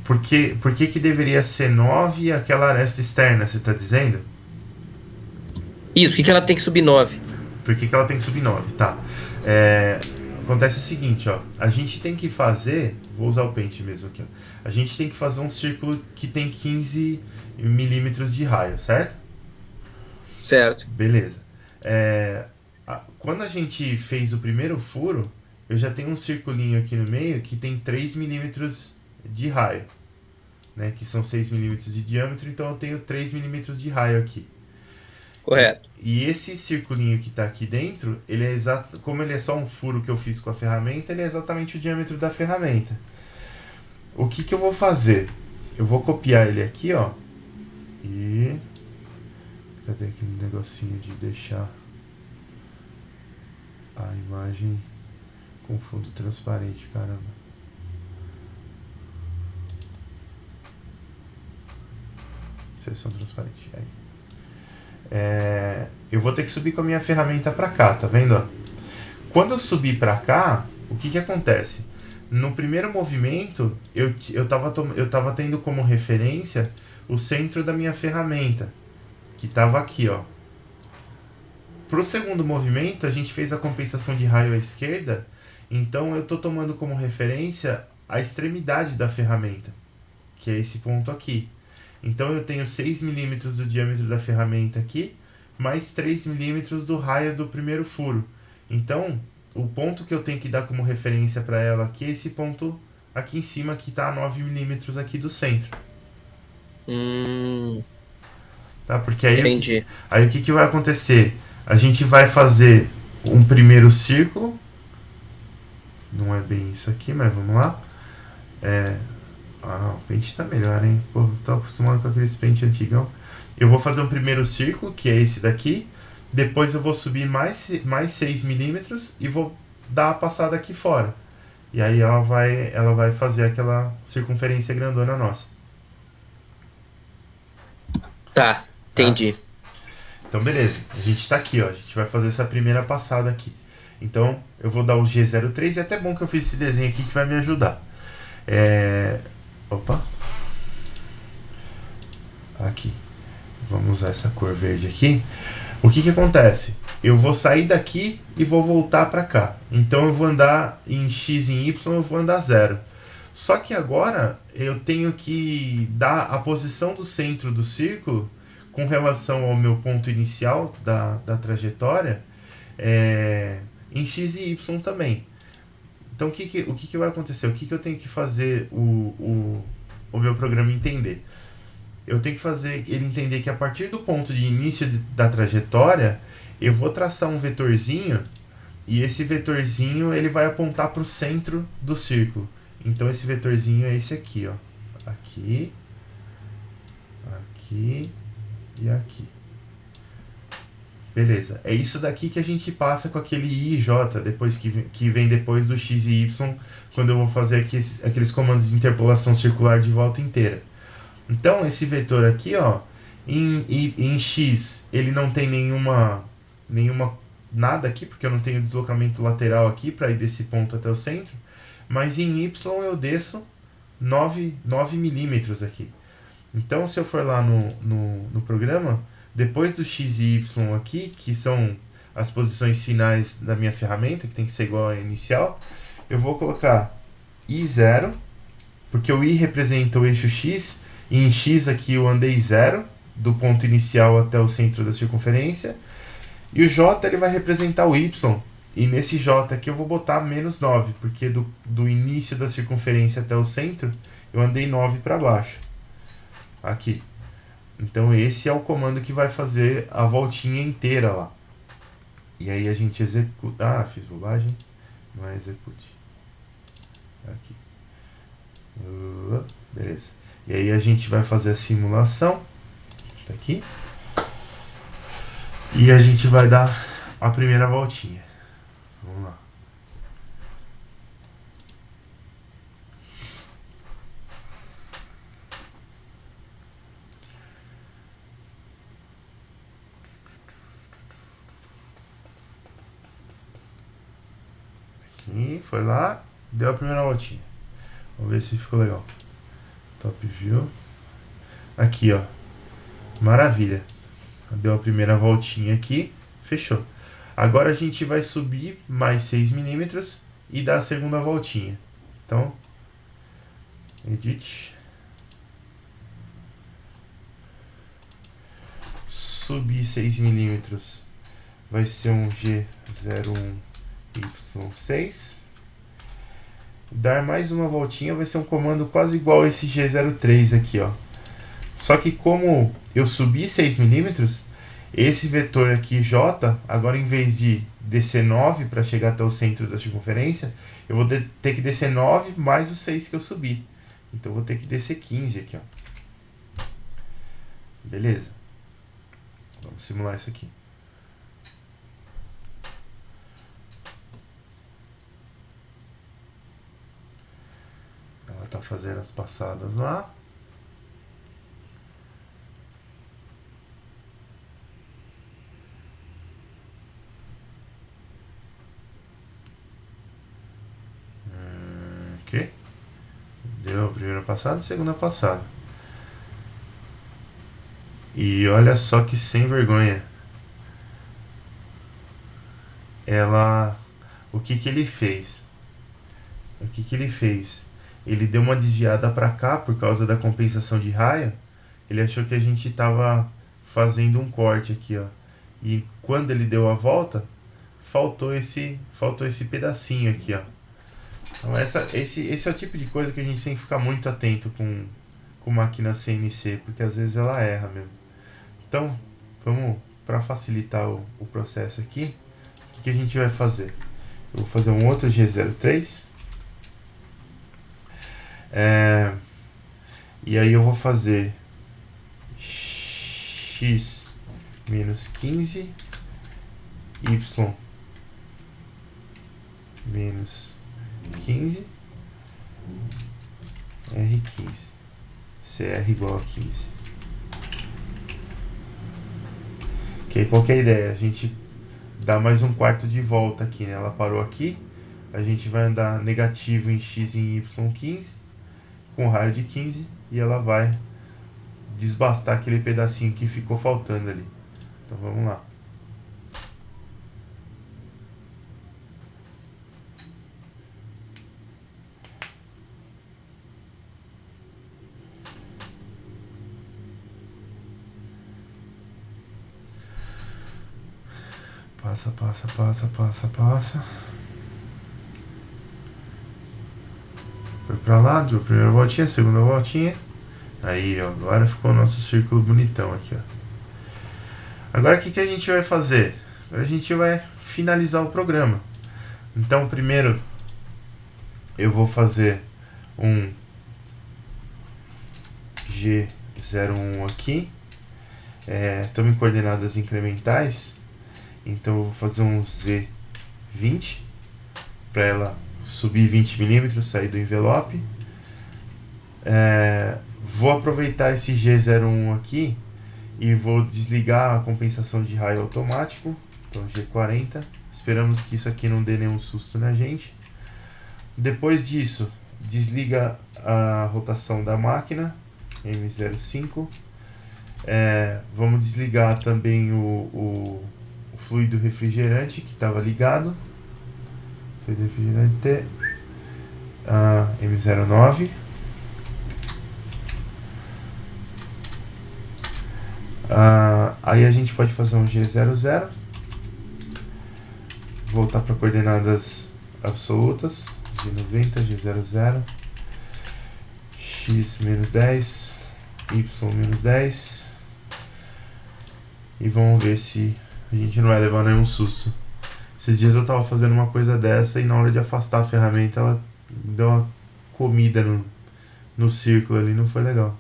Por que deveria ser 9 e aquela aresta externa, você tá dizendo? Isso, por que ela tem que subir 9? Por que ela tem que subir 9? Tá. Acontece o seguinte, ó. A gente tem que fazer... Vou usar o pente mesmo aqui, ó. A gente tem que fazer um círculo que tem 15 milímetros de raio, certo? Certo. Beleza. Quando a gente fez o primeiro furo, eu já tenho um circulinho aqui no meio que tem 3 milímetros de raio, né? Que são 6 milímetros de diâmetro, então eu tenho 3 milímetros de raio aqui. Correto. E esse circulinho que está aqui dentro, ele é como ele é só um furo que eu fiz com a ferramenta, ele é exatamente o diâmetro da ferramenta. O que eu vou fazer? Eu vou copiar ele aqui, ó. E... cadê aquele negocinho de deixar a imagem com fundo transparente, caramba. Seleção transparente. Aí. Eu vou ter que subir com a minha ferramenta para cá, tá vendo? Ó? Quando eu subir para cá, o que acontece? No primeiro movimento, eu tava tendo como referência o centro da minha ferramenta, que estava aqui, ó. Pro segundo movimento, a gente fez a compensação de raio à esquerda, então eu tô tomando como referência a extremidade da ferramenta, que é esse ponto aqui. Então eu tenho 6 milímetros do diâmetro da ferramenta aqui, mais 3 milímetros do raio do primeiro furo. Então, o ponto que eu tenho que dar como referência para ela aqui é esse ponto aqui em cima, que está a 9 milímetros aqui do centro. Tá? Porque aí Entendi. O que vai acontecer? A gente vai fazer um primeiro círculo. Não é bem isso aqui, mas vamos lá. O pente tá melhor, hein? Pô, tô acostumado com aqueles pente antigão. Eu vou fazer um primeiro círculo, que é esse daqui. Depois eu vou subir mais 6 milímetros e vou dar a passada aqui fora. E aí ela vai fazer aquela circunferência grandona nossa. Tá, entendi. Então, beleza. A gente tá aqui, ó. A gente vai fazer essa primeira passada aqui. Então, eu vou dar o G03. E é até bom que eu fiz esse desenho aqui que vai me ajudar. Opa. Aqui. Vamos usar essa cor verde aqui. O que acontece? Eu vou sair daqui e vou voltar para cá. Então eu vou andar em X e em Y, eu vou andar 0. Só que agora eu tenho que dar a posição do centro do círculo com relação ao meu ponto inicial da trajetória em X e Y também. Então o que vai acontecer? O que eu tenho que fazer o meu programa entender? Eu tenho que fazer ele entender que a partir do ponto de início da trajetória, eu vou traçar um vetorzinho, e esse vetorzinho ele vai apontar para o centro do círculo. Então esse vetorzinho é esse aqui, ó. Aqui, aqui e aqui. Beleza. É isso daqui que a gente passa com aquele I e J, depois que vem depois do X e Y, quando eu vou fazer aqueles comandos de interpolação circular de volta inteira. Então, esse vetor aqui, ó, em X, ele não tem nenhuma nada aqui, porque eu não tenho deslocamento lateral aqui para ir desse ponto até o centro, mas em Y eu desço 9 milímetros aqui. Então, se eu for lá no programa, depois do X e Y aqui, que são as posições finais da minha ferramenta, que tem que ser igual à inicial, eu vou colocar I0, porque o I representa o eixo X, e em X aqui eu andei 0, do ponto inicial até o centro da circunferência, e o J ele vai representar o Y, e nesse J aqui eu vou botar menos 9, porque do início da circunferência até o centro, eu andei 9 para baixo. Aqui. Então esse é o comando que vai fazer a voltinha inteira lá. E aí a gente executa... Ah, fiz bobagem. Não é execute. Aqui. Beleza. E aí a gente vai fazer a simulação. Tá aqui. E a gente vai dar a primeira voltinha. Vamos lá. Aqui, foi lá, deu a primeira voltinha. Vamos ver se ficou legal. Top view. Aqui, ó. Maravilha. Deu a primeira voltinha aqui. Fechou. Agora a gente vai subir mais 6 milímetros e dar a segunda voltinha. Então, edit. Subir 6 milímetros vai ser um G01Y6. Dar mais uma voltinha vai ser um comando quase igual a esse G03 aqui, ó. Só que como eu subi 6 milímetros, esse vetor aqui J, agora em vez de descer 9 para chegar até o centro da circunferência, eu vou ter que descer 9 mais os 6 que eu subi. Então eu vou ter que descer 15 aqui, ó. Beleza. Vamos simular isso aqui. Ela tá fazendo as passadas lá. Ok. Deu a primeira passada, segunda passada. E olha só que sem vergonha. Ela... O que ele fez? Ele deu uma desviada para cá por causa da compensação de raio. Ele achou que a gente estava fazendo um corte aqui, ó. E quando ele deu a volta, faltou esse pedacinho aqui, ó. Então esse é o tipo de coisa que a gente tem que ficar muito atento com máquina CNC, porque às vezes ela erra mesmo. Então, vamos, para facilitar o processo aqui, o que a gente vai fazer? Eu vou fazer um outro G03. E aí eu vou fazer X menos 15, Y menos 15, R15, CR igual a 15. Ok, qual que é a ideia? A gente dá mais um quarto de volta aqui, né? Ela parou aqui, a gente vai andar negativo em X e em Y 15, com raio de 15, e ela vai desbastar aquele pedacinho que ficou faltando ali. Então vamos lá. Passa. Foi pra lá, deu a primeira voltinha, segunda voltinha. Aí, ó, agora ficou o nosso círculo bonitão aqui, ó. Agora o que a gente vai fazer? Agora a gente vai finalizar o programa. Então, primeiro eu vou fazer um G01 aqui. Estamos em coordenadas incrementais. Então eu vou fazer um Z20 para ela subir 20 milímetros, sair do envelope. Vou aproveitar esse G01 aqui e vou desligar a compensação de raio automático. Então G40. Esperamos que isso aqui não dê nenhum susto na gente. Depois disso, desliga a rotação da máquina, M05. Vamos desligar também o fluido refrigerante que estava ligado. Fluido refrigerante M09. Aí a gente pode fazer um G00. Voltar para coordenadas absolutas. G90, G00. X menos 10. Y menos 10. E vamos ver se a gente não vai levar nenhum susto. Esses dias eu tava fazendo uma coisa dessa e na hora de afastar a ferramenta ela deu uma comida no círculo ali, não foi legal.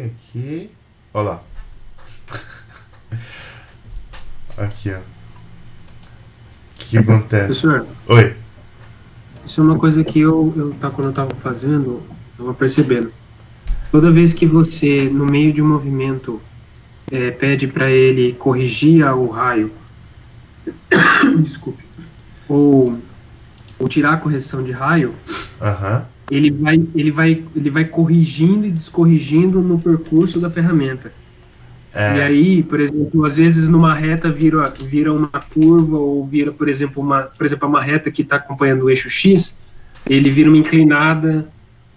Aqui. Olha lá. Aqui, ó. O que acontece? Professor, Oi. isso é uma coisa que quando eu tava fazendo, eu tava percebendo. Toda vez que você, no meio de um movimento, pede para ele corrigir o raio, desculpe, ou tirar a correção de raio, ele vai corrigindo e descorrigindo no percurso da ferramenta. E aí, por exemplo, às vezes numa reta vira uma curva, ou vira, por exemplo, uma reta que está acompanhando o eixo X, ele vira uma inclinada,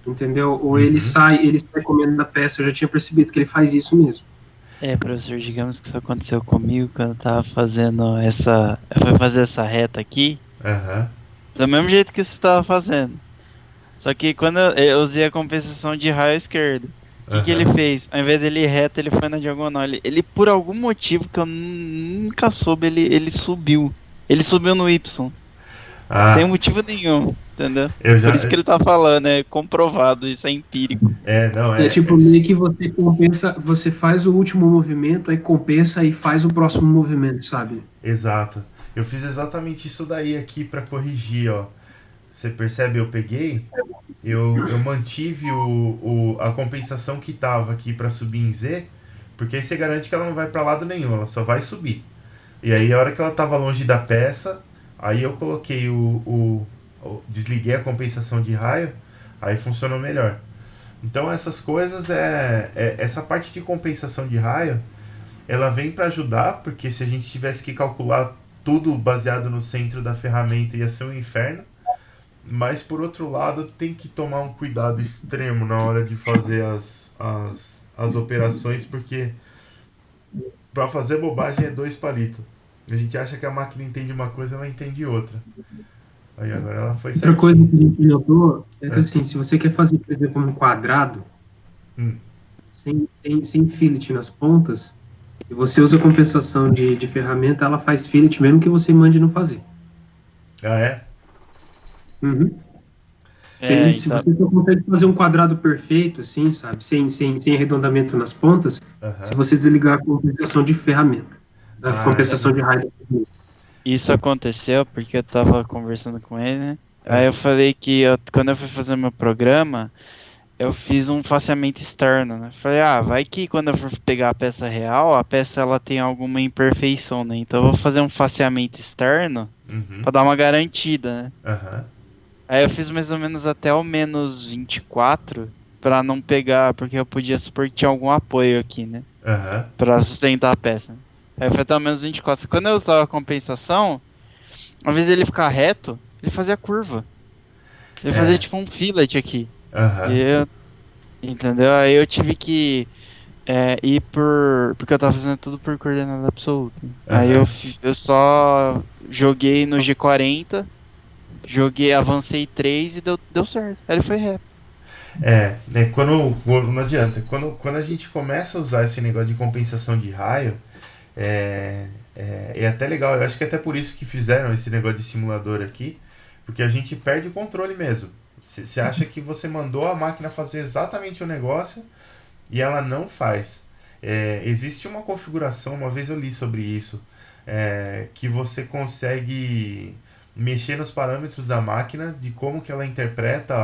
entendeu? Ou ele sai comendo da peça. Eu já tinha percebido que ele faz isso mesmo. Professor, digamos que isso aconteceu comigo quando eu tava fazendo foi fazer essa reta aqui, do mesmo jeito que você tava fazendo. Só que quando eu usei a compensação de raio esquerdo, o que ele fez? Ao invés dele ir reto, ele foi na diagonal. Ele por algum motivo que eu nunca soube, ele subiu. Ele subiu no Y. Sem motivo nenhum, entendeu? Por isso que ele tá falando, é comprovado, isso é empírico. Tipo, meio que você compensa, você faz o último movimento, aí compensa e faz o próximo movimento, sabe? Exato. Eu fiz exatamente isso daí aqui pra corrigir, ó. Você percebe? Eu peguei, eu mantive a compensação que tava aqui pra subir em Z, porque aí você garante que ela não vai pra lado nenhum, ela só vai subir. E aí a hora que ela tava longe da peça, aí eu coloquei desliguei a compensação de raio, aí funcionou melhor. Então essas coisas, essa parte de compensação de raio, ela vem pra ajudar, porque se a gente tivesse que calcular tudo baseado no centro da ferramenta ia ser um inferno. Mas por outro lado tem que tomar um cuidado extremo na hora de fazer as operações, porque para fazer bobagem é 2 palitos. A gente acha que a máquina entende uma coisa, ela entende outra. Aí agora ela foi certinho. Outra coisa que a gente notou é que assim, se você quer fazer, por exemplo, um quadrado sem fillet nas pontas, se você usa compensação de ferramenta, ela faz fillet mesmo que você mande não fazer. Se você não consegue fazer um quadrado perfeito, assim, sabe, sem arredondamento nas pontas, se você desligar a compensação de ferramenta, a compensação de raio. Isso aconteceu porque eu tava conversando com ele, né? Aí eu falei que quando eu fui fazer meu programa, eu fiz um faceamento externo, né? Falei, vai que quando eu for pegar a peça real, a peça ela tem alguma imperfeição, né? Então eu vou fazer um faceamento externo pra dar uma garantida, né? Aí eu fiz mais ou menos até o menos 24 pra não pegar, porque eu podia supor que tinha algum apoio aqui, né? Pra sustentar a peça. Aí foi até o menos 24. Quando eu usava a compensação, ao invés dele ficar reto, ele fazia curva. Ele fazia tipo um fillet aqui. Entendeu? Aí eu tive que ir porque eu tava fazendo tudo por coordenada absoluta. Aí eu só joguei no G40, avancei 3 e deu certo. Aí ele foi reto. Não adianta. Quando a gente começa a usar esse negócio de compensação de raio, é até legal. Eu acho que é até por isso que fizeram esse negócio de simulador aqui, Porque a gente perde o controle mesmo. Você acha que você mandou a máquina fazer exatamente o negócio e ela não faz. Existe uma configuração, uma vez eu li sobre isso, que você consegue mexer nos parâmetros da máquina de como que ela interpreta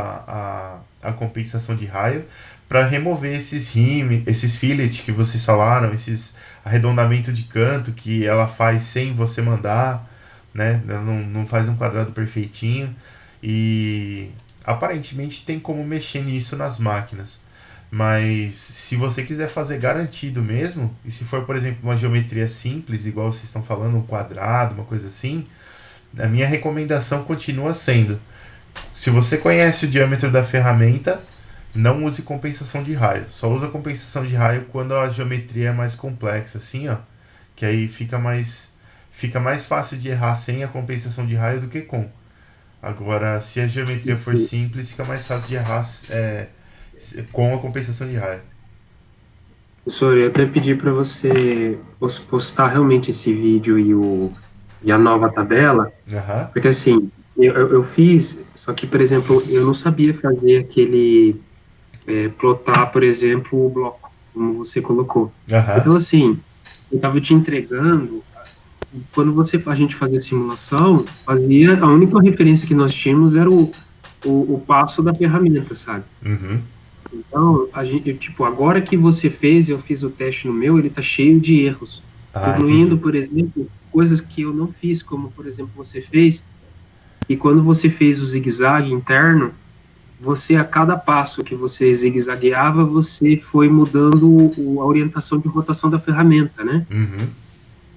a compensação de raio para remover esses esses fillet que vocês falaram, esses arredondamento de canto que ela faz sem você mandar, né? Ela não faz um quadrado perfeitinho e aparentemente tem como mexer nisso nas máquinas. Mas se você quiser fazer garantido mesmo, e se for, por exemplo, uma geometria simples, igual vocês estão falando, um quadrado, uma coisa assim, a minha recomendação continua sendo: se você conhece o diâmetro da ferramenta, não use compensação de raio. Só usa compensação de raio quando a geometria é mais complexa, assim, ó. Que aí fica mais fácil de errar sem a compensação de raio do que com. Agora, se a geometria for simples, fica mais fácil de errar com a compensação de raio. Professor, eu até pedi para você postar realmente esse vídeo e a nova tabela, Aham. porque assim, eu fiz, só que, por exemplo, eu não sabia fazer aquele, plotar, por exemplo, o bloco, como você colocou. Aham. Então, assim, eu estava te entregando, quando a gente fazia simulação, a única referência que nós tínhamos era o passo da ferramenta, sabe? Uhum. Então, agora que você fez, eu fiz o teste no meu, ele tá cheio de erros. Incluindo, entendi. por exemplo, coisas que eu não fiz, como, por exemplo, você fez, e quando você fez o zigue-zague interno, você, a cada passo que você zigue-zagueava, você foi mudando a orientação de rotação da ferramenta, né? Uhum.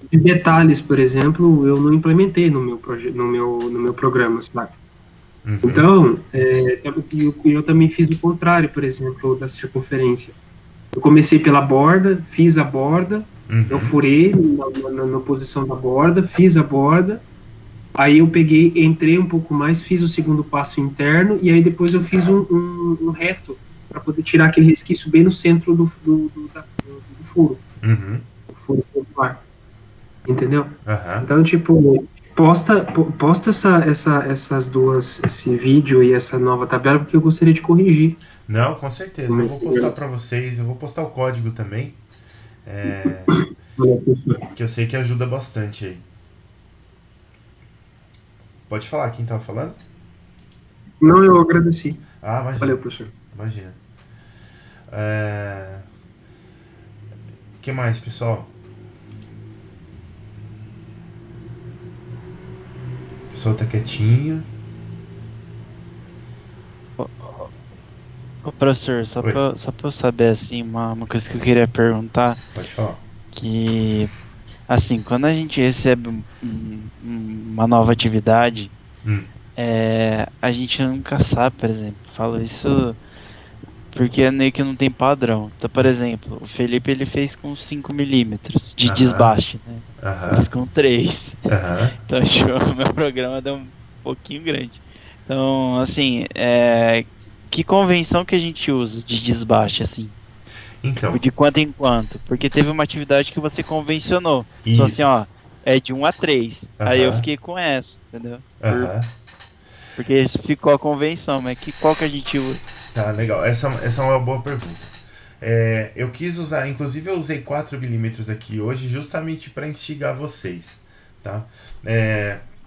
Esses detalhes, por exemplo, eu não implementei no meu programa, sabe? Uhum. Então, eu também fiz o contrário, por exemplo, da circunferência. Eu comecei pela borda, fiz a borda, eu furei na posição da borda, fiz a borda, aí eu entrei um pouco mais, fiz o segundo passo interno, e aí depois eu fiz um reto, para poder tirar aquele resquício bem no centro do furo. Uhum. O furo circular. Entendeu? Aham. Então, tipo, posta essas duas, esse vídeo e essa nova tabela, porque eu gostaria de corrigir. Não, com certeza. Eu vou postar pra vocês. Eu vou postar o código também. Que eu sei que ajuda bastante aí. Pode falar, quem tava falando? Não, eu agradeci. Ah, imagina. Valeu, professor. Imagina. O que mais, pessoal? O pessoal tá quietinho. Ô, professor, só Oi. pra eu saber, assim, uma coisa que eu queria perguntar, Pode falar. que, assim, quando a gente recebe uma nova atividade, a gente nunca sabe, por exemplo, falo isso porque meio que não tem padrão. Então, por exemplo, o Felipe, ele fez com 5 milímetros de Aham. desbaste, né? Eu Aham. fiz com 3. Aham. Então, tipo, o meu programa deu um pouquinho grande. Então, assim, que convenção que a gente usa de desbaste, assim? Então, Tipo, de quanto em quanto? Porque teve uma atividade que você convencionou. Só assim, isso. ó, é de 1 a 3. Aí eu Aham. fiquei com essa, entendeu? Aham. Porque ficou a convenção, mas qual que a gente usa? Tá, legal. Essa é uma boa pergunta. Eu quis usar, inclusive eu usei 4 milímetros aqui hoje justamente para instigar vocês, tá?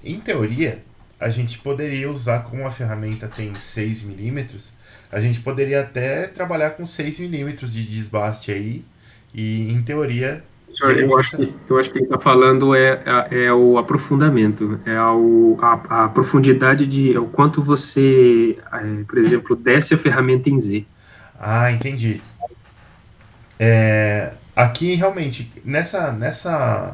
Em teoria, a gente poderia usar, como a ferramenta tem 6 milímetros, a gente poderia até trabalhar com 6 milímetros de desbaste aí, e em teoria... Professor, eu acho que ele está falando o aprofundamento, a profundidade o quanto você, por exemplo, desce a ferramenta em Z. Ah, entendi. Aqui realmente, nessa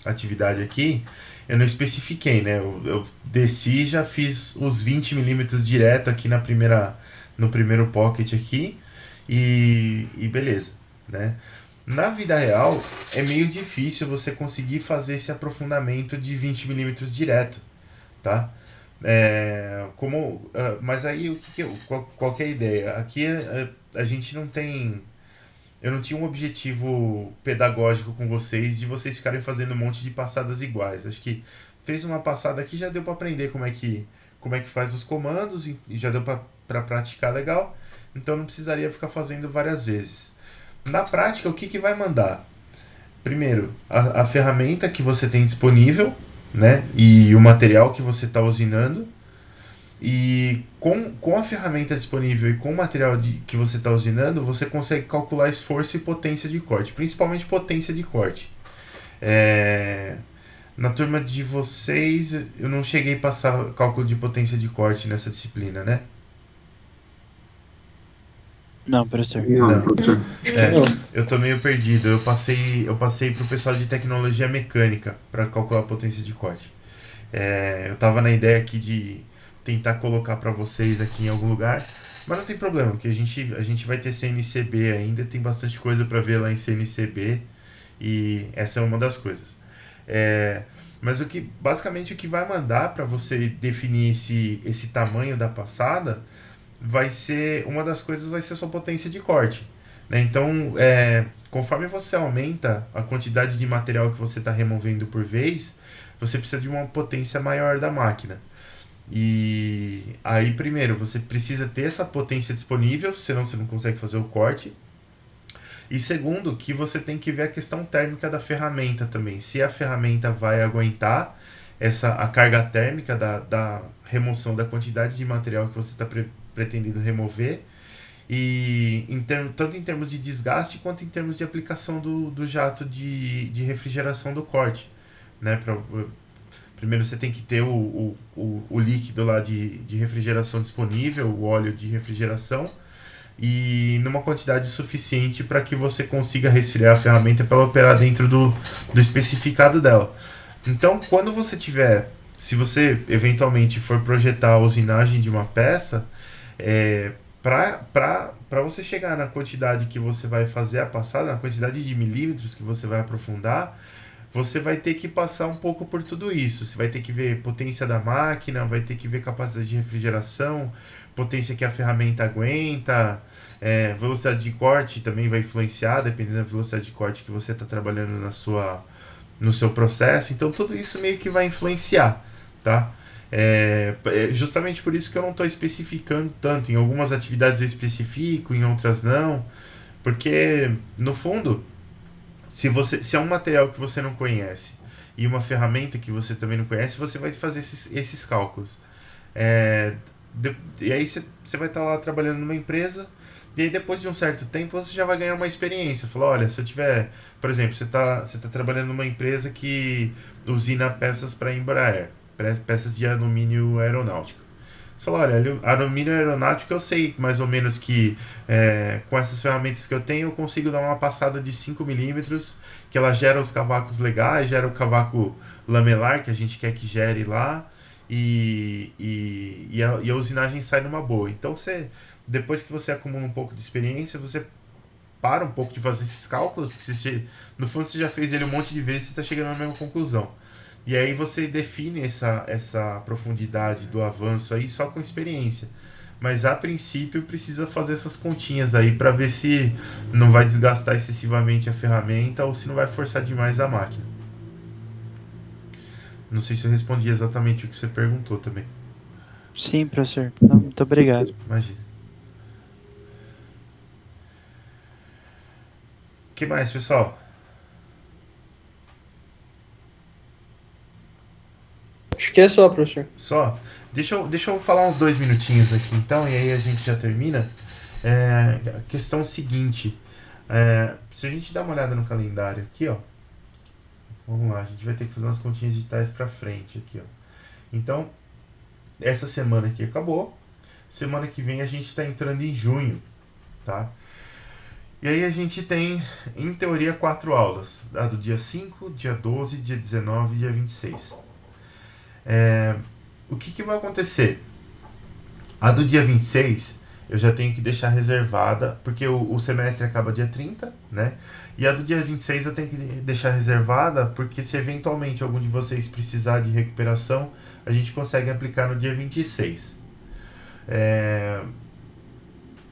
atividade aqui, eu não especifiquei, né? Eu desci e já fiz os 20 milímetros direto aqui no primeiro pocket aqui e beleza, né? Na vida real, é meio difícil você conseguir fazer esse aprofundamento de 20 milímetros direto, tá? Mas aí, qual que é a ideia? Aqui a gente não tem... Eu não tinha um objetivo pedagógico com vocês de vocês ficarem fazendo um monte de passadas iguais. Acho que fez uma passada aqui, já deu para aprender como é que faz os comandos e já deu para praticar legal. Então não precisaria ficar fazendo várias vezes. Na prática, o que vai mandar? Primeiro, a ferramenta que você tem disponível, né? E o material que você está usinando. E com a ferramenta disponível e com o material que você está usinando, você consegue calcular esforço e potência de corte, principalmente potência de corte. Na turma de vocês, eu não cheguei a passar cálculo de potência de corte nessa disciplina, né? Não, professor. Não. Professor. Eu tô meio perdido. Eu passei pro pessoal de tecnologia mecânica para calcular a potência de corte. Eu tava na ideia aqui de tentar colocar para vocês aqui em algum lugar, mas não tem problema, porque a gente vai ter CNCB ainda, tem bastante coisa para ver lá em CNCB e essa é uma das coisas. Mas basicamente o que vai mandar para você definir esse tamanho da passada vai ser, uma das coisas vai ser a sua potência de corte, né? Então, conforme você aumenta a quantidade de material que você está removendo por vez, você precisa de uma potência maior da máquina. E aí, primeiro, você precisa ter essa potência disponível, senão você não consegue fazer o corte. E segundo, que você tem que ver a questão térmica da ferramenta também. Se a ferramenta vai aguentar a carga térmica da remoção da quantidade de material que você está pretendendo remover. E tanto em termos de desgaste quanto em termos de aplicação do jato de refrigeração do corte, né? Primeiro você tem que ter o líquido lá de refrigeração disponível, o óleo de refrigeração, e numa quantidade suficiente para que você consiga resfriar a ferramenta para ela operar dentro do especificado dela. Então, quando você se você eventualmente for projetar a usinagem de uma peça, para você chegar na quantidade que você vai fazer a passada, na quantidade de milímetros que você vai aprofundar, você vai ter que passar um pouco por tudo isso. Você vai ter que ver potência da máquina, vai ter que ver capacidade de refrigeração, potência que a ferramenta aguenta, velocidade de corte também vai influenciar, dependendo da velocidade de corte que você está trabalhando no seu processo. Então tudo isso meio que vai influenciar, tá? Justamente por isso que eu não estou especificando tanto. Em algumas atividades eu especifico, em outras não, porque no fundo, se é um material que você não conhece e uma ferramenta que você também não conhece, você vai fazer esses cálculos. E aí você vai estar lá trabalhando numa empresa, e aí depois de um certo tempo você já vai ganhar uma experiência. Fala, olha, se eu tiver, por exemplo, você tá trabalhando numa empresa que usina peças para Embraer, peças de alumínio aeronáutico. Você fala, olha, alumínio aeronáutico eu sei mais ou menos que com essas ferramentas que eu tenho eu consigo dar uma passada de 5 milímetros, que ela gera os cavacos legais, gera o cavaco lamelar que a gente quer que gere lá, e a usinagem sai numa boa. Então depois que você acumula um pouco de experiência, você para um pouco de fazer esses cálculos, porque no fundo você já fez ele um monte de vezes e você está chegando na mesma conclusão. E aí você define essa profundidade do avanço aí só com experiência. Mas a princípio precisa fazer essas continhas aí para ver se não vai desgastar excessivamente a ferramenta ou se não vai forçar demais a máquina. Não sei se eu respondi exatamente o que você perguntou também. Sim, professor. Muito obrigado. Imagina. O que mais, pessoal? Acho que é só, professor. Só? Deixa eu falar uns 2 minutinhos aqui então, e aí a gente já termina. A questão seguinte, se a gente dá uma olhada no calendário aqui, ó. Vamos lá, a gente vai ter que fazer umas continhas digitais pra frente aqui, ó. Então, essa semana aqui acabou. Semana que vem a gente tá entrando em junho, tá? E aí a gente tem, em teoria, 4 aulas. A do dia 5, dia 12, dia 19 e dia 26. O que vai acontecer? A do dia 26 eu já tenho que deixar reservada, porque o semestre acaba dia 30, né? E a do dia 26 eu tenho que deixar reservada, porque se eventualmente algum de vocês precisar de recuperação, a gente consegue aplicar no dia 26.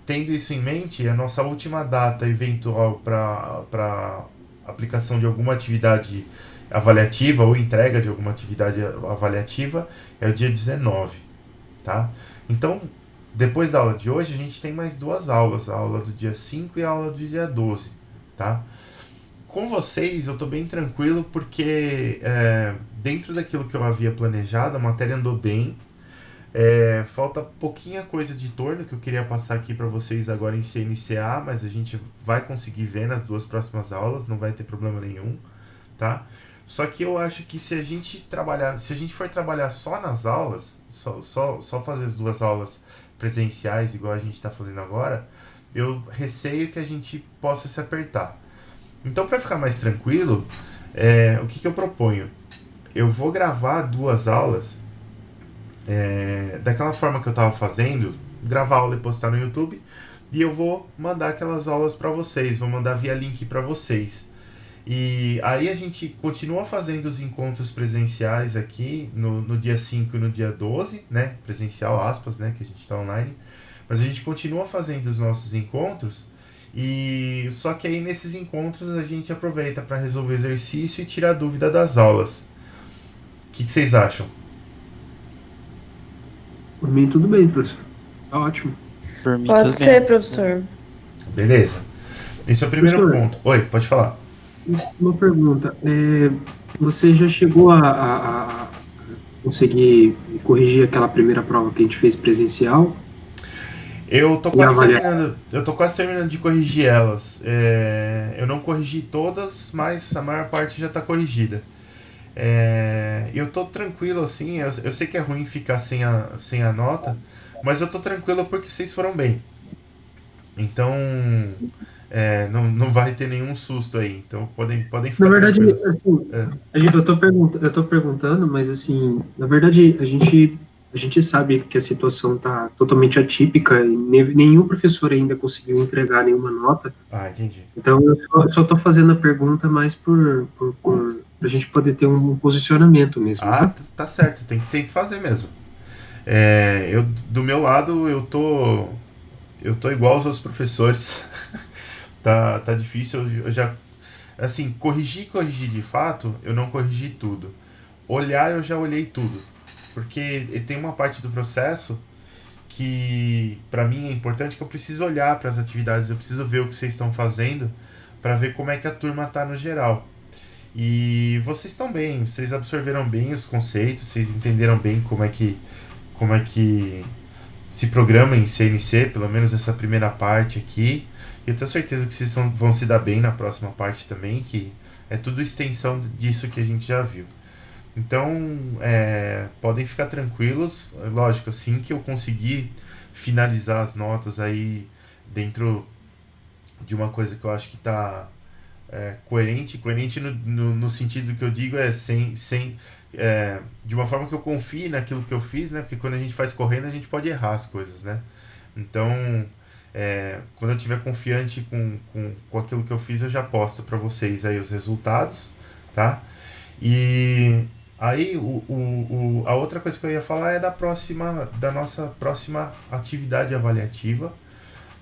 Tendo isso em mente, a nossa última data eventual para aplicação de alguma atividade avaliativa ou entrega de alguma atividade avaliativa é o dia 19, tá? Então, depois da aula de hoje, a gente tem mais 2 aulas, a aula do dia 5 e a aula do dia 12, tá? Com vocês, eu tô bem tranquilo porque dentro daquilo que eu havia planejado, a matéria andou bem. Falta pouquinha coisa de torno que eu queria passar aqui para vocês agora em CNCA, mas a gente vai conseguir ver nas 2 próximas aulas, não vai ter problema nenhum, tá? Só que eu acho que se a gente for trabalhar só nas aulas, só fazer as 2 aulas presenciais igual a gente está fazendo agora, eu receio que a gente possa se apertar. Então, para ficar mais tranquilo, o que eu proponho? Eu vou gravar 2 aulas daquela forma que eu estava fazendo, gravar a aula e postar no YouTube, e eu vou mandar aquelas aulas para vocês, vou mandar via link para vocês. E aí a gente continua fazendo os encontros presenciais aqui no dia 5 e no dia 12, né? Presencial, aspas, né? Que a gente está online. Mas a gente continua fazendo os nossos encontros, e só que aí nesses encontros a gente aproveita para resolver exercício e tirar dúvida das aulas. O que vocês acham? Por mim, tudo bem, professor. Tá ótimo. Por mim, Pode tudo ser, bem. professor. Beleza. Esse é o primeiro Professor. ponto. Oi, pode falar. Uma pergunta. Você já chegou a conseguir corrigir aquela primeira prova que a gente fez presencial? Eu tô E avaliar. quase terminando de corrigir elas. Eu não corrigi todas, mas a maior parte já tá corrigida. Eu tô tranquilo, assim, eu sei que é ruim ficar sem a nota, mas eu tô tranquilo porque vocês foram bem. Então, não vai ter nenhum susto aí. Então, podem ficar Na verdade, tranquilos. assim, É. eu tô perguntando, mas assim, na verdade, a gente sabe que a situação tá totalmente atípica e nenhum professor ainda conseguiu entregar nenhuma nota. Ah, entendi. Então, eu só tô fazendo a pergunta mais pra gente poder ter um posicionamento mesmo. Ah, Tá? tá certo, tem que fazer mesmo. Do meu lado, eu tô igual aos outros professores. Tá difícil, eu já, assim, corrigir de fato, eu não corrigi tudo. Olhar, eu já olhei tudo. Porque tem uma parte do processo que, pra mim, é importante, que eu preciso olhar para as atividades, eu preciso ver o que vocês estão fazendo, para ver como é que a turma tá no geral. E vocês estão bem, vocês absorveram bem os conceitos, vocês entenderam bem como é que se programa em CNC, pelo menos nessa primeira parte aqui. E eu tenho certeza que vocês vão se dar bem na próxima parte também, que é tudo extensão disso que a gente já viu. Então, podem ficar tranquilos. Lógico, assim que eu conseguir finalizar as notas aí dentro de uma coisa que eu acho que tá coerente no sentido que eu digo de uma forma que eu confie naquilo que eu fiz, né? Porque quando a gente faz correndo, a gente pode errar as coisas, né? Então, quando eu estiver confiante com aquilo que eu fiz, eu já posto para vocês aí os resultados, tá? E aí, a outra coisa que eu ia falar é da nossa próxima atividade avaliativa,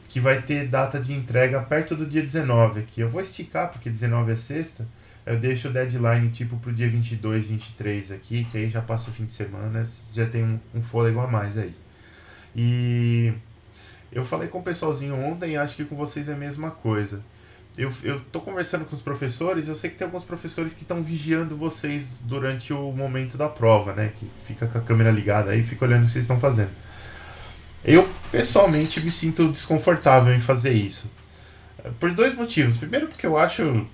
que vai ter data de entrega perto do dia 19 aqui. Eu vou esticar, porque 19 é sexta, eu deixo o deadline tipo pro dia 22, 23 aqui, que aí já passa o fim de semana, já tem um fôlego a mais aí. E eu falei com o pessoalzinho ontem e acho que com vocês é a mesma coisa. Eu tô conversando com os professores, eu sei que tem alguns professores que estão vigiando vocês durante o momento da prova, né? Que fica com a câmera ligada aí e fica olhando o que vocês estão fazendo. Eu, pessoalmente, me sinto desconfortável em fazer isso. Por 2 motivos. Primeiro, porque eu acho...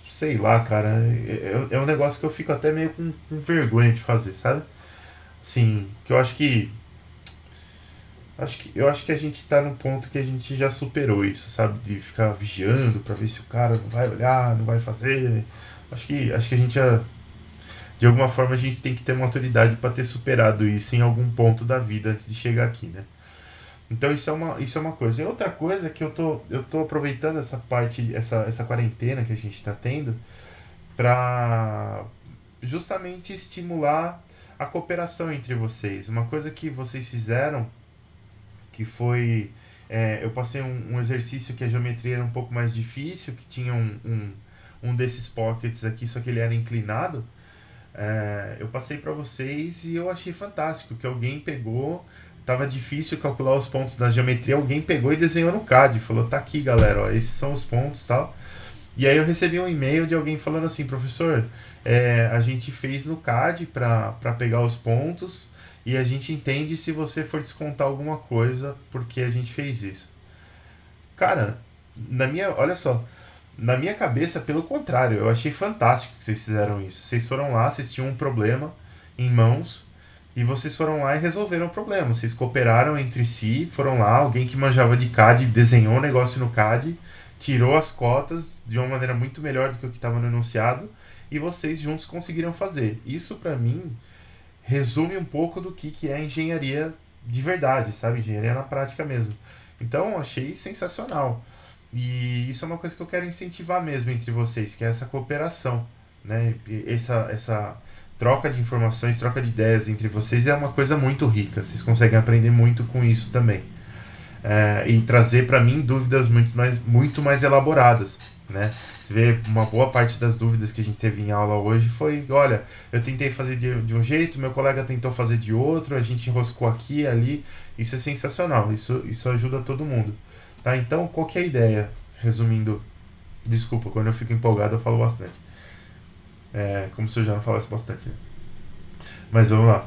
Sei lá, cara. É um negócio que eu fico até meio com vergonha de fazer, sabe? Assim, que eu acho que... Eu acho que a gente tá num ponto que a gente já superou isso, sabe? De ficar vigiando pra ver se o cara não vai olhar, não vai fazer. Acho que a gente já... De alguma forma a gente tem que ter maturidade para ter superado isso em algum ponto da vida antes de chegar aqui, né? Então isso é uma coisa. E outra coisa é que eu tô aproveitando essa parte, essa quarentena que a gente está tendo para justamente estimular a cooperação entre vocês. Uma coisa que vocês fizeram, que foi... eu passei um exercício que a geometria era um pouco mais difícil, que tinha um desses pockets aqui, só que ele era inclinado. Eu passei para vocês e eu achei fantástico, que alguém pegou, tava difícil calcular os pontos da geometria, alguém pegou e desenhou no CAD, falou, tá aqui galera, ó, esses são os pontos e tal. E aí eu recebi um e-mail de alguém falando assim, professor, a gente fez no CAD para pegar os pontos e a gente entende se você for descontar alguma coisa porque a gente fez isso. Cara, olha só, na minha cabeça, pelo contrário, eu achei fantástico que vocês fizeram isso. Vocês foram lá, vocês tinham um problema em mãos e vocês foram lá e resolveram o problema. Vocês cooperaram entre si, foram lá, alguém que manjava de CAD desenhou o negócio no CAD, tirou as cotas de uma maneira muito melhor do que o que estava no enunciado e vocês juntos conseguiram fazer. Isso, pra mim, resume um pouco do que é engenharia de verdade, sabe? Engenharia na prática mesmo. Então, achei sensacional. E isso é uma coisa que eu quero incentivar mesmo entre vocês, que é essa cooperação, né? Essa troca de informações, troca de ideias entre vocês é uma coisa muito rica. Vocês conseguem aprender muito com isso também. E trazer para mim dúvidas muito mais elaboradas, né? Você vê, uma boa parte das dúvidas que a gente teve em aula hoje foi, olha, eu tentei fazer de um jeito, meu colega tentou fazer de outro, a gente enroscou aqui e ali. Isso é sensacional, isso ajuda todo mundo. Tá? Então, qual que é a ideia? Resumindo, desculpa, quando eu fico empolgado eu falo bastante. Como se eu já não falasse bastante. Né? Mas vamos lá.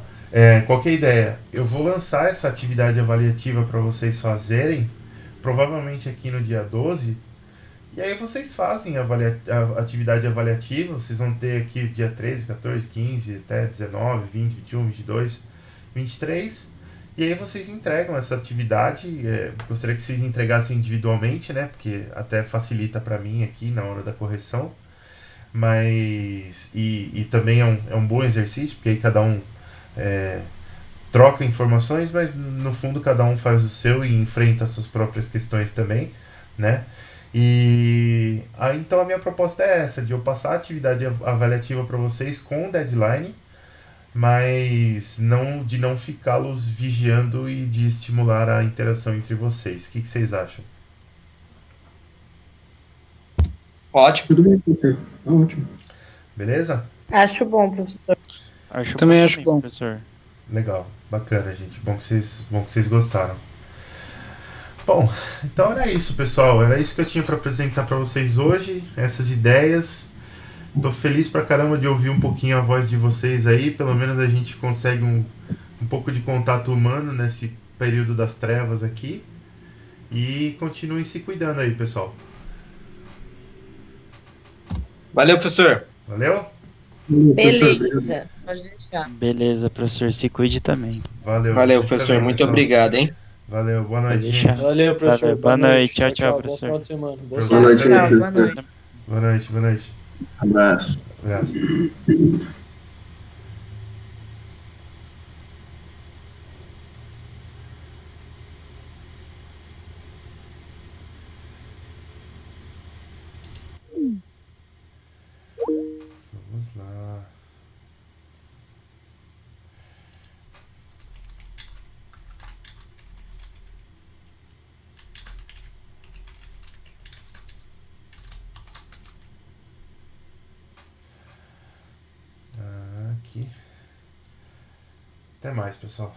Qual que é a ideia? Eu vou lançar essa atividade avaliativa para vocês fazerem, provavelmente aqui no dia 12, e aí vocês fazem a atividade avaliativa, vocês vão ter aqui dia 13, 14, 15, até 19, 20, 21, 22, 23, e aí vocês entregam essa atividade. Gostaria que vocês entregassem individualmente, né, porque até facilita para mim aqui na hora da correção, mas e também é um bom exercício, porque aí cada um troca informações, mas no fundo cada um faz o seu e enfrenta as suas próprias questões também, né? E aí, então a minha proposta é essa, de eu passar a atividade avaliativa para vocês com deadline, mas de não ficá-los vigiando e de estimular a interação entre vocês. O que vocês acham? Ótimo. Tudo bem, professor. Tá ótimo. Beleza? Acho bom, professor. Também acho bom. Professor. Legal, bacana, gente. Bom que vocês gostaram. Bom, então era isso, pessoal. Era isso que eu tinha para apresentar para vocês hoje, essas ideias. Tô feliz pra caramba de ouvir um pouquinho a voz de vocês aí. Pelo menos a gente consegue um pouco de contato humano nesse período das trevas aqui. E continuem se cuidando aí, pessoal. Valeu, professor. Valeu? Beleza, pode deixar. Beleza, professor. Se cuide também. Valeu, Valeu, vocês professor. também, Muito pessoal. obrigado, hein? Valeu, boa noite, Pode gente. deixar. Valeu, professor. Valeu, boa noite. Tchau, tchau, Bom professor. final de semana. Boa Boa semana. noite. Tchau, boa noite. Boa noite, boa noite. Abraço. Abraço. Vamos lá. Aqui. Até mais, pessoal.